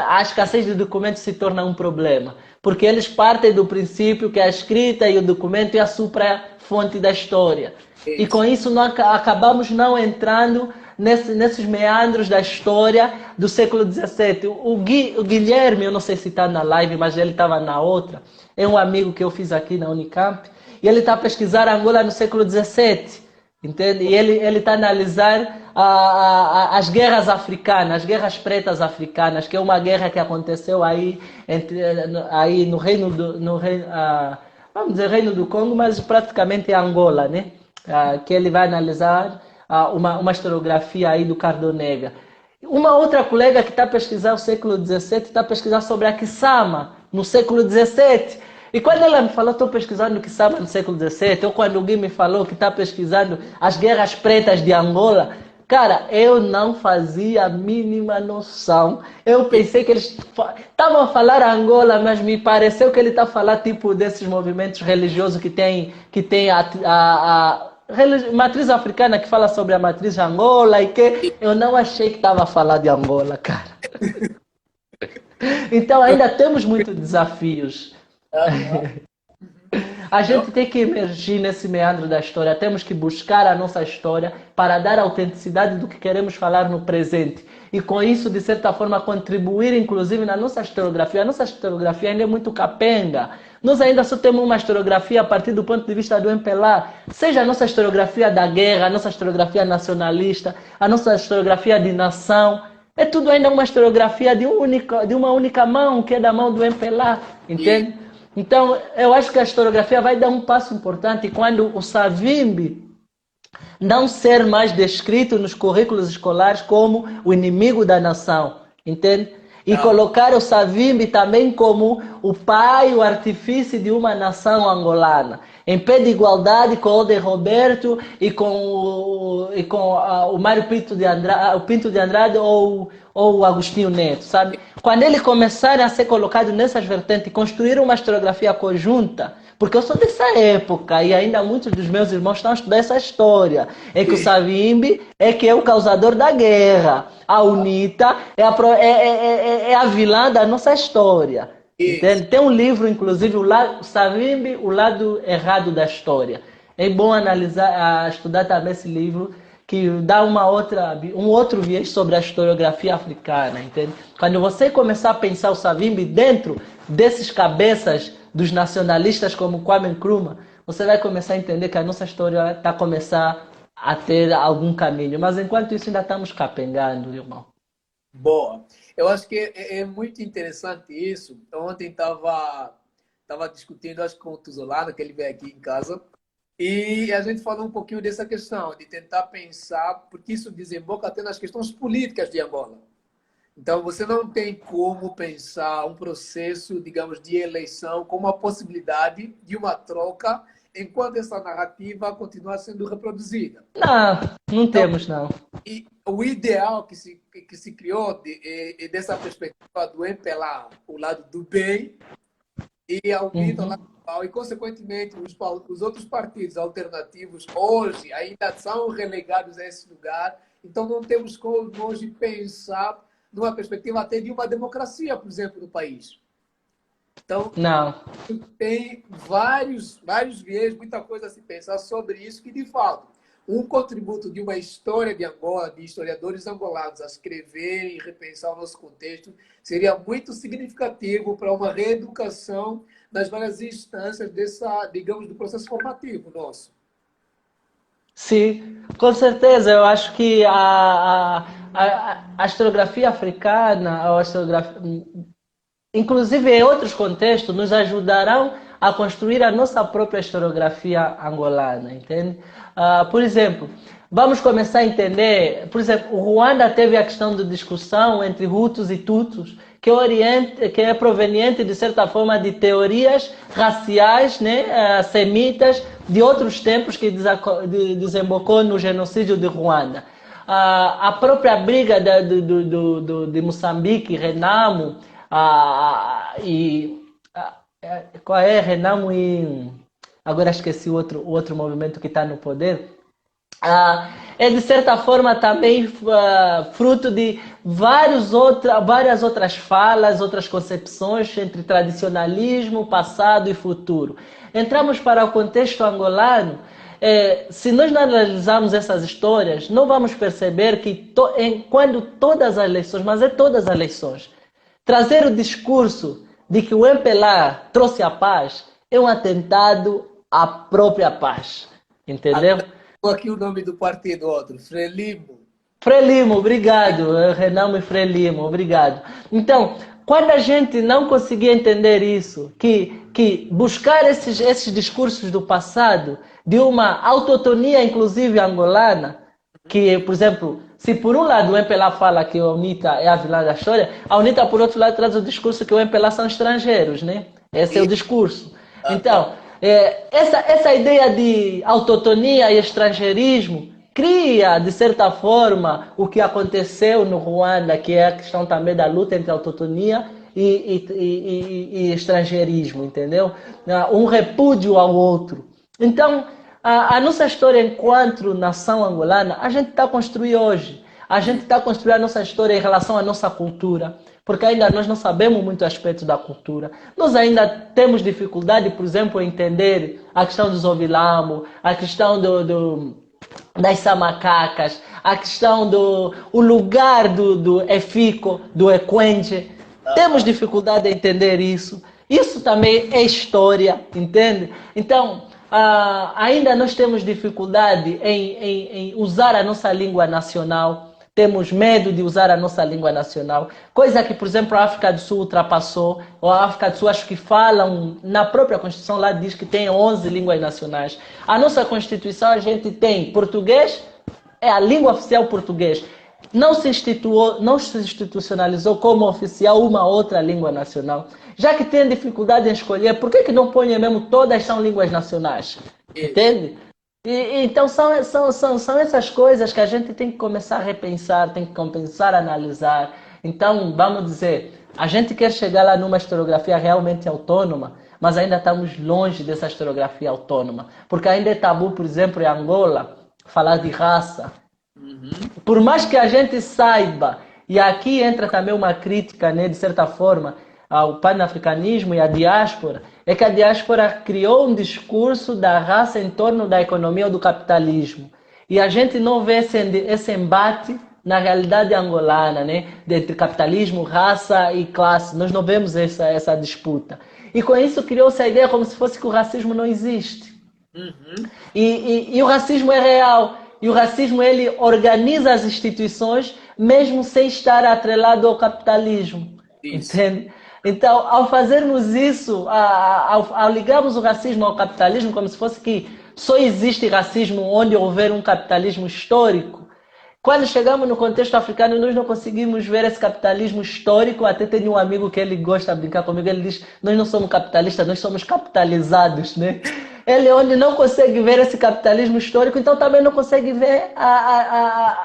a escassez de documento se torna um problema? Porque eles partem do princípio que a escrita e o documento é a supra-fonte da história. E com isso acabamos não entrando nesses meandros da história do século XVII. O Guilherme, eu não sei se está na live, mas ele estava na outra, é um amigo que eu fiz aqui na Unicamp, e ele está a pesquisar Angola no século XVII. Entende? E ele está a analisar as guerras africanas, as guerras pretas africanas, que é uma guerra que aconteceu aí, aí no reino do, vamos dizer, reino do Congo, mas praticamente é Angola, né? Que ele vai analisar uma historiografia aí do Cardonega. Uma outra colega que está a pesquisar o século XVII está a pesquisar sobre a Kisama no século XVII. E quando ela me falou, estou pesquisando o Kisama no século XVII, ou quando alguém me falou que está pesquisando as guerras pretas de Angola, cara, eu não fazia a mínima noção. Eu pensei que eles estavam a falar Angola, mas me pareceu que ele está a falar tipo desses movimentos religiosos que tem a matriz africana que fala sobre a matriz de Angola e que eu não achei que estava a falar de Angola, cara. Então ainda temos muitos desafios. Aham. A Não, gente tem que emergir nesse meandro da história, temos que buscar a nossa história para dar autenticidade do que queremos falar no presente. E com isso, de certa forma, contribuir, inclusive, na nossa historiografia. A nossa historiografia ainda é muito capenga. Nós ainda só temos uma historiografia a partir do ponto de vista do MPLA. Seja a nossa historiografia da guerra, a nossa historiografia nacionalista, a nossa historiografia de nação. É tudo ainda uma historiografia de uma única mão, que é da mão do MPLA, e, entende? Então, eu acho que a historiografia vai dar um passo importante quando o Savimbi não ser mais descrito nos currículos escolares como o inimigo da nação, entende? E não, colocar o Savimbi também como o pai, o artifício de uma nação angolana, em pé de igualdade com o de Roberto e com o Mário Pinto de Andrade, o Pinto de Andrade ou o Agostinho Neto, sabe? Quando ele começar a ser colocado nessas vertentes e construir uma historiografia conjunta, porque eu sou dessa época e ainda muitos dos meus irmãos estão a estudar essa história. É que o sim, Savimbi é que é o causador da guerra. A UNITA é a vilã da nossa história. isso. Entende? Tem um livro, inclusive, o Savimbi, O Lado Errado da História. É bom analisar, estudar também esse livro, que dá um outro viés sobre a historiografia africana, entende? Quando você começar a pensar o Savimbi dentro desses cabeças dos nacionalistas como Kwame Nkrumah, você vai começar a entender que a nossa história está a começar a ter algum caminho. Mas enquanto isso ainda estamos capengando, irmão. Boa. Eu acho que é muito interessante isso. Ontem tava discutindo, acho que com o Tuzolano, que ele veio aqui em casa, e a gente falou um pouquinho dessa questão, de tentar pensar, porque isso desemboca até nas questões políticas de Angola. Então, você não tem como pensar um processo, digamos, de eleição como a possibilidade de uma troca enquanto essa narrativa continuar sendo reproduzida. Não, não Então, temos, não. e o ideal que se criou dessa perspectiva do MPLA, o lado do bem, e a UNITA, o lado Uhum. do mal, e, consequentemente, os outros partidos alternativos hoje ainda são relegados a esse lugar. Então, não temos como hoje pensar numa perspectiva até de uma democracia, por exemplo, no país. Então, Não. tem vários viés, muita coisa a se pensar sobre isso, que, de fato, um contributo de uma história de Angola, de historiadores angolanos, a escrever e repensar o nosso contexto, seria muito significativo para uma reeducação nas várias instâncias dessa, digamos, do processo formativo nosso. Sim, com certeza. Eu acho que a historiografia africana, ou a historiografia, inclusive em outros contextos, nos ajudarão a construir a nossa própria historiografia angolana, entende? Por exemplo, vamos começar a entender, por exemplo, o Ruanda teve a questão de discussão entre Hutus e Tutsis, que é proveniente, de certa forma, de teorias raciais, né, semitas, de outros tempos que desembocou no genocídio de Ruanda. A própria briga de Moçambique, Renamo, e qual é Renamo e agora esqueci o outro movimento que está no poder. É de certa forma também fruto de várias outras falas, outras concepções entre tradicionalismo, passado e futuro. Entramos para o contexto angolano. Se nós não analisarmos essas histórias, não vamos perceber que quando todas as eleições, mas é todas as eleições, trazer o discurso de que o MPLA trouxe a paz é um atentado à própria paz. Entendeu? Até aqui o nome do partido, outro, Frelimo. Frelimo, obrigado. Renamo e Frelimo, obrigado. Então, quando a gente não conseguir entender isso, que buscar esses discursos do passado, de uma autotonia, inclusive angolana, que, por exemplo, se por um lado o MPLA fala que a UNITA é a vilã da história, a UNITA, por outro lado, traz o discurso que o MPLA são estrangeiros, né? Esse é o E, discurso. aham, Então, essa ideia de autotonia e estrangeirismo cria, de certa forma, o que aconteceu no Ruanda, que é a questão também da luta entre autotonia e estrangeirismo, entendeu? Um repúdio ao outro. Então, a nossa história enquanto nação angolana, a gente está a construir hoje. A gente está a construir a nossa história em relação à nossa cultura. porque ainda nós não sabemos muito aspectos da cultura. Nós ainda temos dificuldade, por exemplo, em entender a questão dos ovilamo, a questão das samacacas, a questão o lugar do efico, do equenge. Temos dificuldade em entender isso. Isso também é história, entende? Então, ainda nós temos dificuldade em usar a nossa língua nacional. Temos medo de usar a nossa língua nacional. Coisa que, por exemplo, a África do Sul ultrapassou. Ou a África do Sul, acho que falam, na própria Constituição lá diz que tem 11 línguas nacionais. A nossa Constituição, a gente tem português, é a língua oficial português. Não se institucionalizou como oficial uma outra língua nacional. Já que tem dificuldade em escolher, por que não põe mesmo todas são línguas nacionais? Entende? Então são essas coisas que a gente tem que começar a repensar, tem que começar a analisar. Então, vamos dizer, a gente quer chegar lá numa historiografia realmente autônoma, mas ainda estamos longe dessa historiografia autônoma. Porque ainda é tabu, por exemplo, em Angola, falar de raça. Por mais que a gente saiba, e aqui entra também uma crítica, né, de certa forma, ao panafricanismo e à diáspora, é que a diáspora criou um discurso da raça em torno da economia ou do capitalismo. E a gente não vê esse embate na realidade angolana, né, entre capitalismo, raça e classe. Nós não vemos essa disputa. E com isso criou-se a ideia como se fosse que o racismo não existe. E o racismo é real. E o racismo, ele organiza as instituições mesmo sem estar atrelado ao capitalismo. Entende? Então, ao fazermos isso, ao ligarmos o racismo ao capitalismo, como se fosse que só existe racismo onde houver um capitalismo histórico, quando chegamos no contexto africano, nós não conseguimos ver esse capitalismo histórico. Até tem um amigo que ele gosta de brincar comigo, ele diz, nós não somos capitalistas, nós somos capitalizados, né? Ele onde não consegue ver esse capitalismo histórico, então também não consegue ver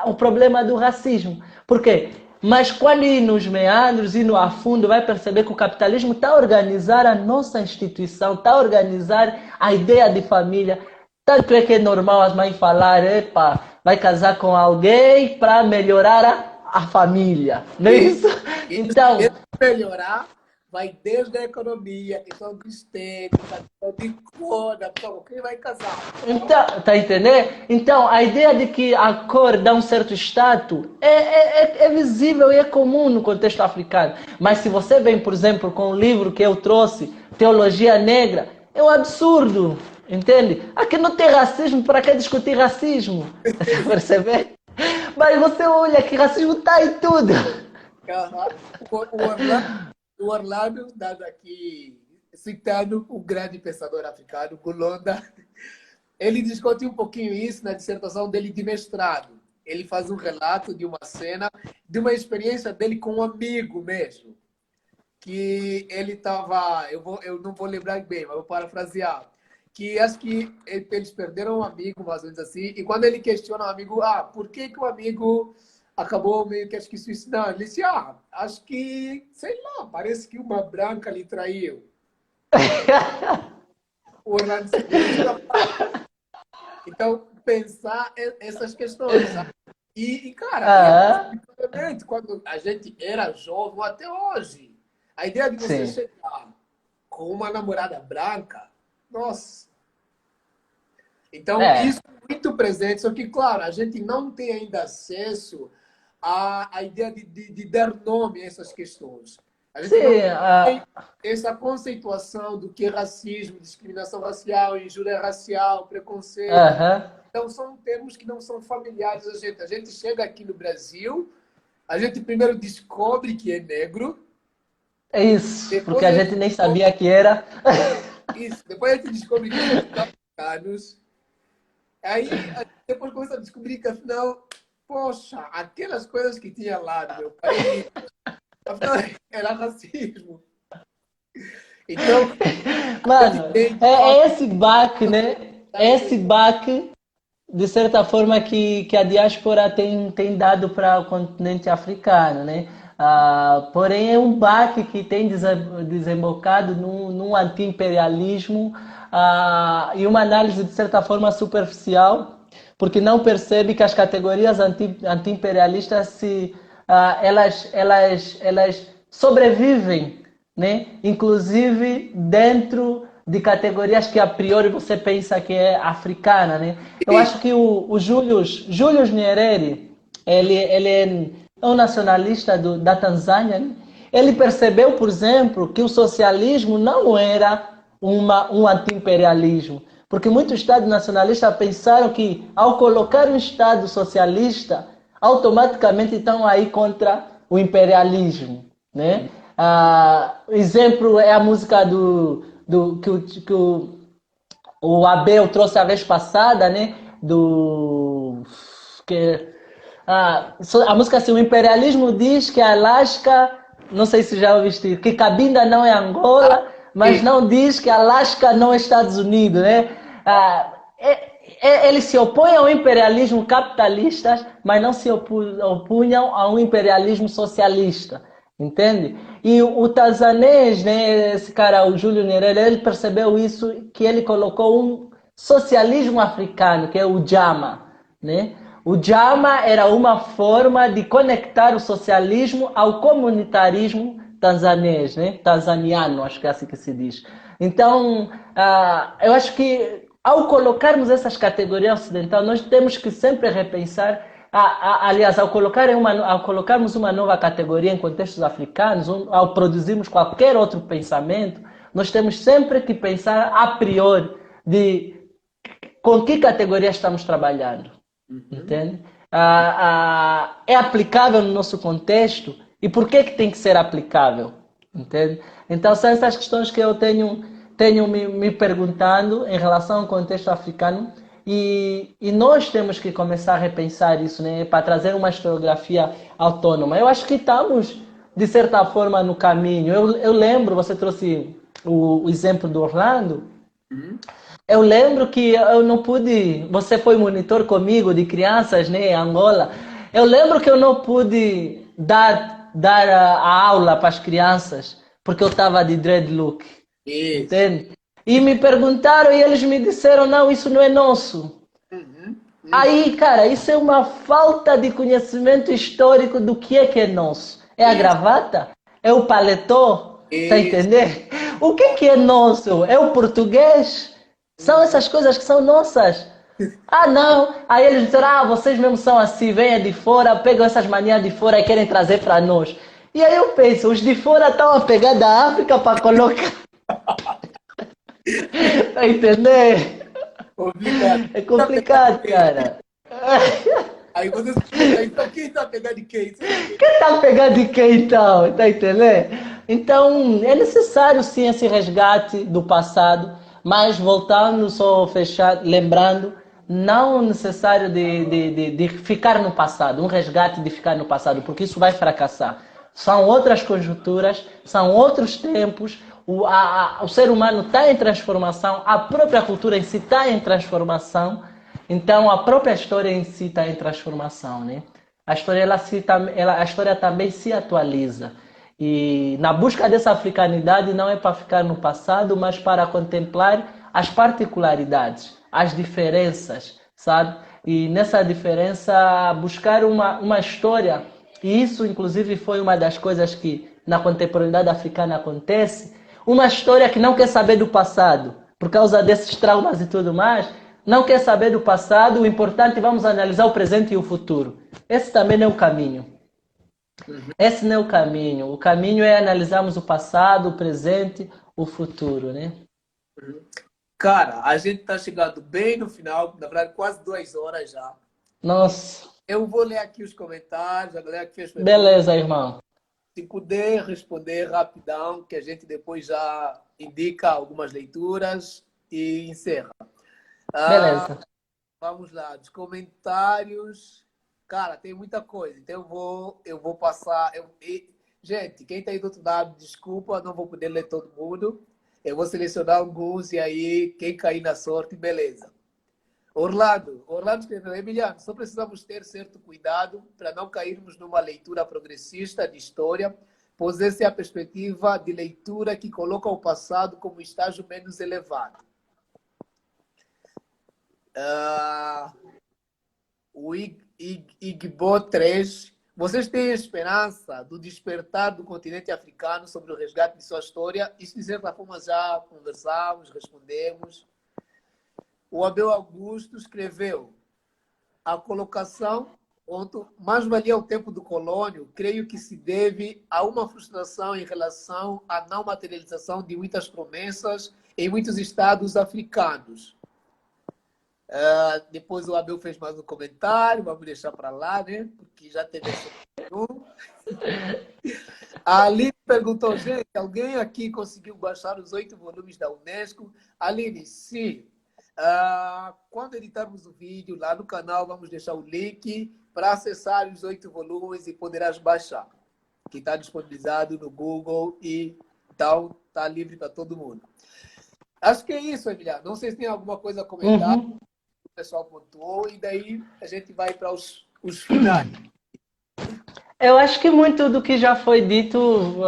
o problema do racismo. Por quê? Mas quando ir nos meandros, ir no a fundo, vai perceber que o capitalismo está a organizar a nossa instituição, está a organizar a ideia de família. Tanto é que é normal as mães falarem, epa, vai casar com alguém para melhorar a família. Não é isso? Então, melhorar vai desde a economia, questão do estética, questão de cor, quem vai casar. Então, tá entendendo? Então, a ideia de que a cor dá um certo status é visível e é comum no contexto africano. Mas se você vem, por exemplo, com o livro que eu trouxe, Teologia Negra, é um absurdo, entende? Aqui não tem racismo, para que discutir racismo? Percebe? Mas você olha que racismo está em tudo. O Orlando, dado aqui, citando o grande pensador africano, Gulonda, ele discute um pouquinho isso na dissertação dele de mestrado. Ele faz um relato de uma cena, de uma experiência dele com um amigo mesmo, que ele estava, eu não vou lembrar bem, mas vou parafrasear, que acho que eles perderam um amigo, mais ou menos assim, e quando ele questiona o amigo, por que o amigo acabou meio que acho que suicidando? Ele disse, acho que, sei lá, parece que uma branca lhe traiu. O Orlando então, pensar essas questões, sabe? Cara, quando a gente era jovem, até hoje, a ideia de você chegar com uma namorada branca, nossa. Então, isso é muito presente, só que, claro, a gente não tem ainda acesso à ideia de dar nome a essas questões. A gente não tem essa conceituação do que é racismo, discriminação racial, injúria racial, preconceito. Então, são termos que não são familiares a gente. A gente chega aqui no Brasil, a gente primeiro descobre que é negro. É isso, porque a gente nem sabia que era. Isso, depois a gente descobre que são africanos. Aí, depois começa a descobrir que, afinal, poxa, aquelas coisas que tinha lá no meu país, afinal, era racismo. Então, mano, é esse baque, né? É esse baque, de certa forma, que a diáspora tem dado para o continente africano, né? Porém, é um baque que tem desembocado num anti-imperialismo e uma análise, de certa forma, superficial, porque não percebe que as categorias anti-imperialistas elas sobrevivem, né? Inclusive dentro de categorias que a priori você pensa que é africana, né? Eu E, acho que o Julius Nyerere, ele é um nacionalista da Tanzânia, né? Ele percebeu, por exemplo, que o socialismo não era um anti-imperialismo, porque muitos estados nacionalistas pensaram que ao colocar um estado socialista, automaticamente estão aí contra o imperialismo, né? Exemplo é a música que o Abel trouxe a vez passada, né? Que, a música assim, o imperialismo diz que Alasca, não sei se já ouviste, que Cabinda não é Angola, mas e, não diz que Alasca não é Estados Unidos, né? Eles se opõem ao imperialismo capitalista, mas não se opunham ao imperialismo socialista, entende? E o tanzanês, né, esse cara, o Júlio Nyerere, ele percebeu isso, que ele colocou um socialismo africano, que é o Jama, né? O Jama era uma forma de conectar o socialismo ao comunitarismo tanzanês, né? Tanzaniano, acho que é assim que se diz. Então, eu acho que ao colocarmos essas categorias ocidentais, nós temos que sempre repensar. Aliás, ao colocarmos uma nova categoria em contextos africanos, ao produzirmos qualquer outro pensamento, nós temos sempre que pensar a priori de com que categoria estamos trabalhando. uhum. Entende? É aplicável no nosso contexto e por que tem que ser aplicável? Entende? Então são essas questões que eu tenho me perguntando em relação ao contexto africano e nós temos que começar a repensar isso, né, para trazer uma historiografia autônoma. Eu acho que estamos, de certa forma, no caminho. Eu lembro, você trouxe o exemplo do Orlando, Uhum. eu lembro que eu não pude. Você foi monitor comigo de crianças, né, em Angola. Eu lembro que eu não pude dar a aula para as crianças porque eu estava de dreadlock, Isso. entende? E me perguntaram e eles me disseram: não, isso não é nosso. Uhum. Uhum. Aí, cara, isso é uma falta de conhecimento histórico do que é nosso. É a Isso. gravata? É o paletó? Tá Isso. entendendo? O que é nosso? É o português? São Uhum. essas coisas que são nossas. Ah, não. Aí eles disseram: vocês mesmo são assim, venham de fora, pegam essas manias de fora e querem trazer para nós. E aí eu penso: os de fora estão a pegar da África para colocar. Tá entendendo? Complicado. É Tá pegando complicado, quem? cara. Aí você se pergunta, então quem tá pegando de quem? Será que... Quem tá pegando de quem então? Tá entendendo? Então, é necessário sim esse resgate do passado, mas voltando só fechar, lembrando, não necessário de ficar no passado, um resgate de ficar no passado, porque isso vai fracassar. São outras conjunturas, são outros tempos, o ser humano está em transformação, a própria cultura em si está em transformação, então a própria história em si está em transformação, né? A história, a história também se atualiza. E na busca dessa africanidade não é para ficar no passado, mas para contemplar as particularidades, as diferenças, sabe? E nessa diferença buscar uma história. E isso, inclusive, foi uma das coisas que na contemporaneidade africana acontece. Uma história que não quer saber do passado, por causa desses traumas e tudo mais, não quer saber do passado, o importante é vamos analisar o presente e o futuro. Esse também não é o caminho. Uhum. Esse não é o caminho. O caminho é analisarmos o passado, o presente, o futuro, né? Uhum. Cara, a gente tá chegando bem no final, na verdade, quase 2 horas já. Nossa, Eu vou ler aqui os comentários, a galera que fez perguntas. beleza, irmão. Se puder responder rapidão, que a gente depois já indica algumas leituras e encerra. Ah, Beleza. vamos lá, dos comentários. Cara, tem muita coisa, então eu vou passar. Gente, quem está aí do outro lado, desculpa, não vou poder ler todo mundo. Eu vou selecionar alguns e aí, quem cair na sorte, beleza. Orlando escreveu: Emiliano, só precisamos ter certo cuidado para não cairmos numa leitura progressista de história, pois essa é a perspectiva de leitura que coloca o passado como estágio menos elevado. Ah, o Igbo 3, Vocês têm esperança do despertar do continente africano sobre o resgate de sua história? Isso, de certa forma, já conversamos, respondemos. O Abel Augusto escreveu a colocação, ponto, mais valia o tempo do colônio, creio que se deve a uma frustração em relação à não materialização de muitas promessas em muitos estados africanos. Depois o Abel fez mais um comentário, vamos deixar para lá, né? Porque já teve esse. A Aline perguntou, gente, alguém aqui conseguiu baixar os 8 volumes da Unesco? Aline, sim. Quando editarmos o vídeo lá no canal, vamos deixar o link para acessar os 8 volumes e poderás baixar, que está disponibilizado no Google e então está livre para todo mundo. Acho que é isso, Emiliano. Não sei se tem alguma coisa a comentar. O pessoal pontuou e daí a gente vai para os finais. Eu acho que muito do que já foi dito,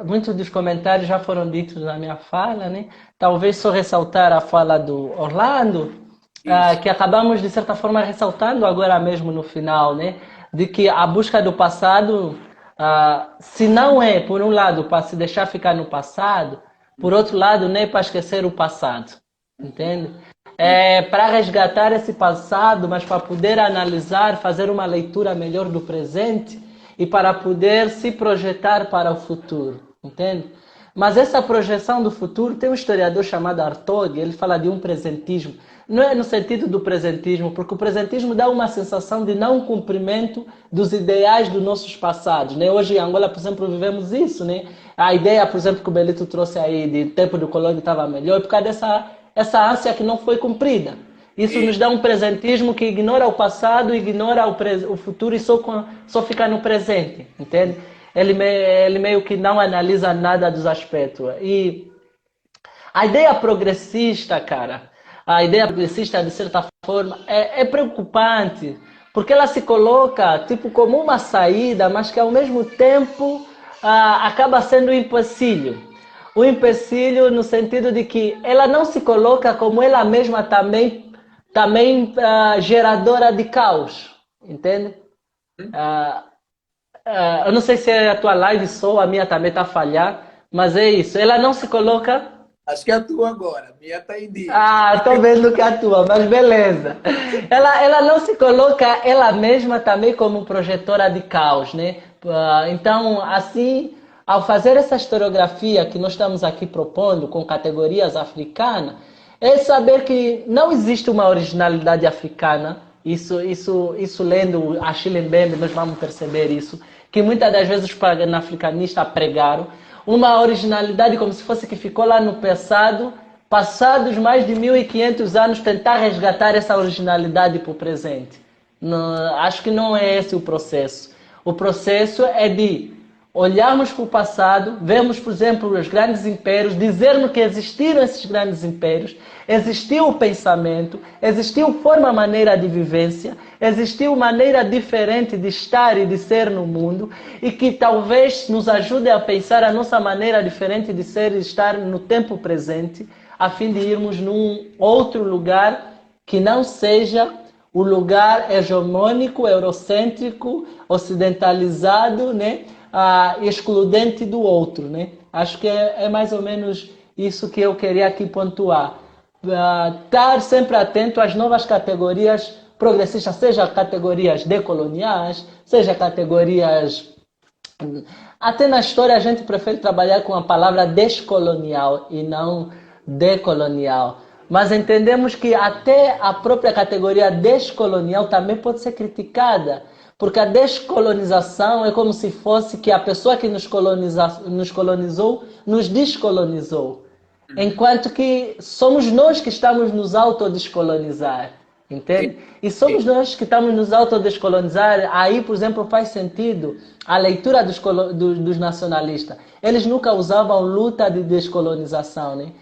muitos dos comentários já foram ditos na minha fala, né? Talvez só ressaltar a fala do Orlando, que acabamos de certa forma ressaltando agora mesmo no final, né? De que a busca do passado, se não é, por um lado, para se deixar ficar no passado, por outro lado, nem para esquecer o passado, entende? É para resgatar esse passado, mas para poder analisar, fazer uma leitura melhor do presente e para poder se projetar para o futuro, entende? Mas essa projeção do futuro, tem um historiador chamado Hartog, ele fala de um presentismo. Não é no sentido do presentismo, porque o presentismo dá uma sensação de não cumprimento dos ideais dos nossos passados, né? Hoje em Angola, por exemplo, vivemos isso, né? A ideia, por exemplo, que o Belito trouxe aí de tempo do colônia estava melhor, por causa dessa ânsia que não foi cumprida. Isso nos dá um presentismo que ignora o passado, ignora o futuro e só fica no presente, entende? Ele meio que não analisa nada dos aspectos. E a ideia progressista, cara, a ideia progressista, de certa forma, é preocupante, porque ela se coloca tipo como uma saída, mas que ao mesmo tempo acaba sendo um empecilho. O empecilho no sentido de que ela não se coloca como ela mesma também geradora de caos, entende? Eu não sei se é a tua live só, a minha também está a falhar, mas é isso. Ela não se coloca. Acho que é a tua agora, a minha está em dia. Estou vendo que é a tua, mas beleza. Ela não se coloca ela mesma também como projetora de caos, né? Então, assim, ao fazer essa historiografia que nós estamos aqui propondo com categorias africanas, é saber que não existe uma originalidade africana. Isso lendo Achille Mbembe, nós vamos perceber isso, que muitas das vezes os panafricanistas pregaram uma originalidade como se fosse que ficou lá no passado, passados mais de 1500 anos, tentar resgatar essa originalidade para o presente. Não, acho que não é esse o processo. O processo é de olharmos para o passado, vermos, por exemplo, os grandes impérios, dizermos que existiram esses grandes impérios, existiu o pensamento, existiu forma, maneira de vivência, existiu maneira diferente de estar e de ser no mundo e que talvez nos ajude a pensar a nossa maneira diferente de ser e estar no tempo presente, a fim de irmos num outro lugar que não seja o lugar hegemônico, eurocêntrico, ocidentalizado, né? Excludente do outro, né? Acho que é mais ou menos isso que eu queria aqui pontuar. Estar sempre atento às novas categorias progressistas, seja categorias decoloniais, seja categorias... Até na história a gente prefere trabalhar com a palavra descolonial e não decolonial. Mas entendemos que até a própria categoria descolonial também pode ser criticada. Porque a descolonização é como se fosse que a pessoa que nos colonizou nos descolonizou. Enquanto que somos nós que estamos nos autodescolonizar. Entende? E somos nós que estamos nos autodescolonizar. Aí, por exemplo, faz sentido a leitura dos nacionalistas. Eles nunca usavam luta de descolonização, né?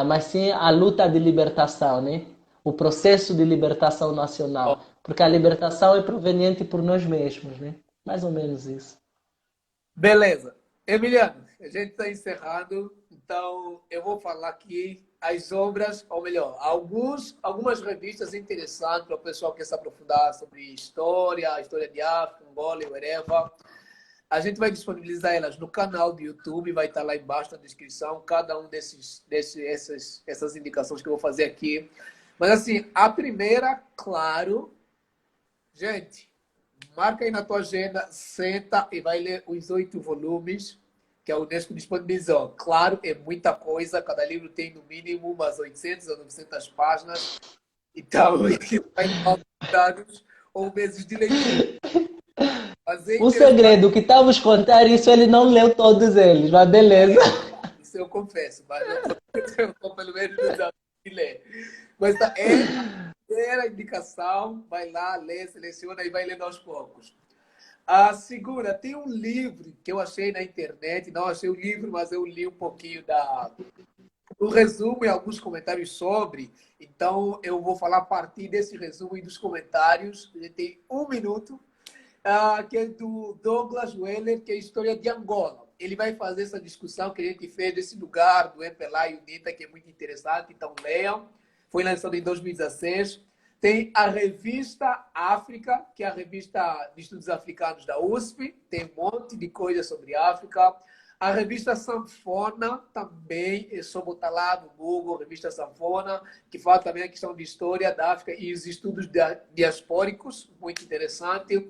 Mas sim a luta de libertação, né? O processo de libertação nacional. Porque a libertação é proveniente por nós mesmos, né? Mais ou menos isso. Beleza. Emiliano, a gente está encerrando, então eu vou falar aqui as obras, ou melhor, algumas revistas interessantes para o pessoal que quer se aprofundar sobre história, a história de África, Angola e whatever. A gente vai disponibilizar elas no canal do YouTube, vai estar lá embaixo na descrição, cada um essas indicações que eu vou fazer aqui. Mas assim, a primeira, claro, gente, marca aí na tua agenda, senta e vai ler os 8 volumes que a Unesco disponibilizou. Claro, é muita coisa, cada livro tem no mínimo umas 800 ou 900 páginas, então vai dados ou meses de leitura. Mas é O interessante. segredo que estamos contar isso, ele não leu todos eles, mas beleza. Isso eu confesso, mas eu estou pelo menos no desafio de ler. Mas tá, é a primeira indicação, vai lá, lê, seleciona e vai lendo aos poucos. A segunda, tem um livro que eu achei na internet, não achei o livro, mas eu li um pouquinho o resumo e alguns comentários sobre. Então, eu vou falar a partir desse resumo e dos comentários. A gente tem 1 minuto, que é do Douglas Weller, que é a história de Angola. Ele vai fazer essa discussão que a gente fez desse lugar do MPLA e UNITA, que é muito interessante, então leiam. Foi lançado em 2016. Tem a revista África, que é a revista de estudos africanos da USP, tem um monte de coisa sobre África. A revista Sanfona também, é só botar lá no Google, revista Sanfona, que fala também a questão de história da África e os estudos diaspóricos, muito interessante.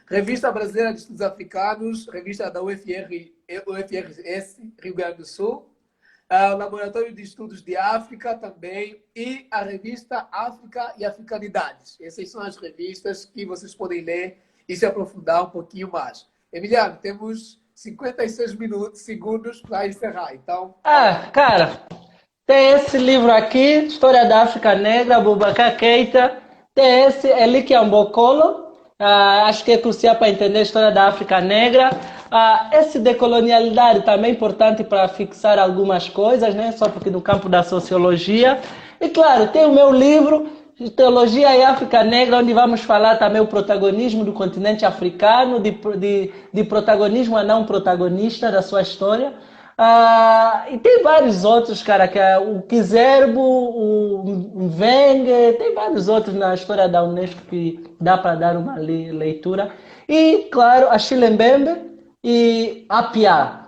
Revista Brasileira de Estudos Africanos, revista da UFRS, Rio Grande do Sul. O Laboratório de Estudos de África também, e a revista África e Africanidades. Essas são as revistas que vocês podem ler e se aprofundar um pouquinho mais. Emiliano, temos 56 segundos para encerrar. Então, Cara, tem esse livro aqui, História da África Negra, Boubacar Keita. Tem esse, Elike Ambokolo, acho que é crucial para entender a história da África Negra. Esse decolonialidade também é importante para fixar algumas coisas, né? Só porque no campo da sociologia. E claro, tem o meu livro, Teologia e África Negra, onde vamos falar também o protagonismo do continente africano, de protagonismo a não protagonista da sua história. E tem vários outros, cara, que é o Kizerbo, o Mvenge, tem vários outros na história da Unesco que dá para dar uma leitura. E, claro, a Chilembembe e Apia.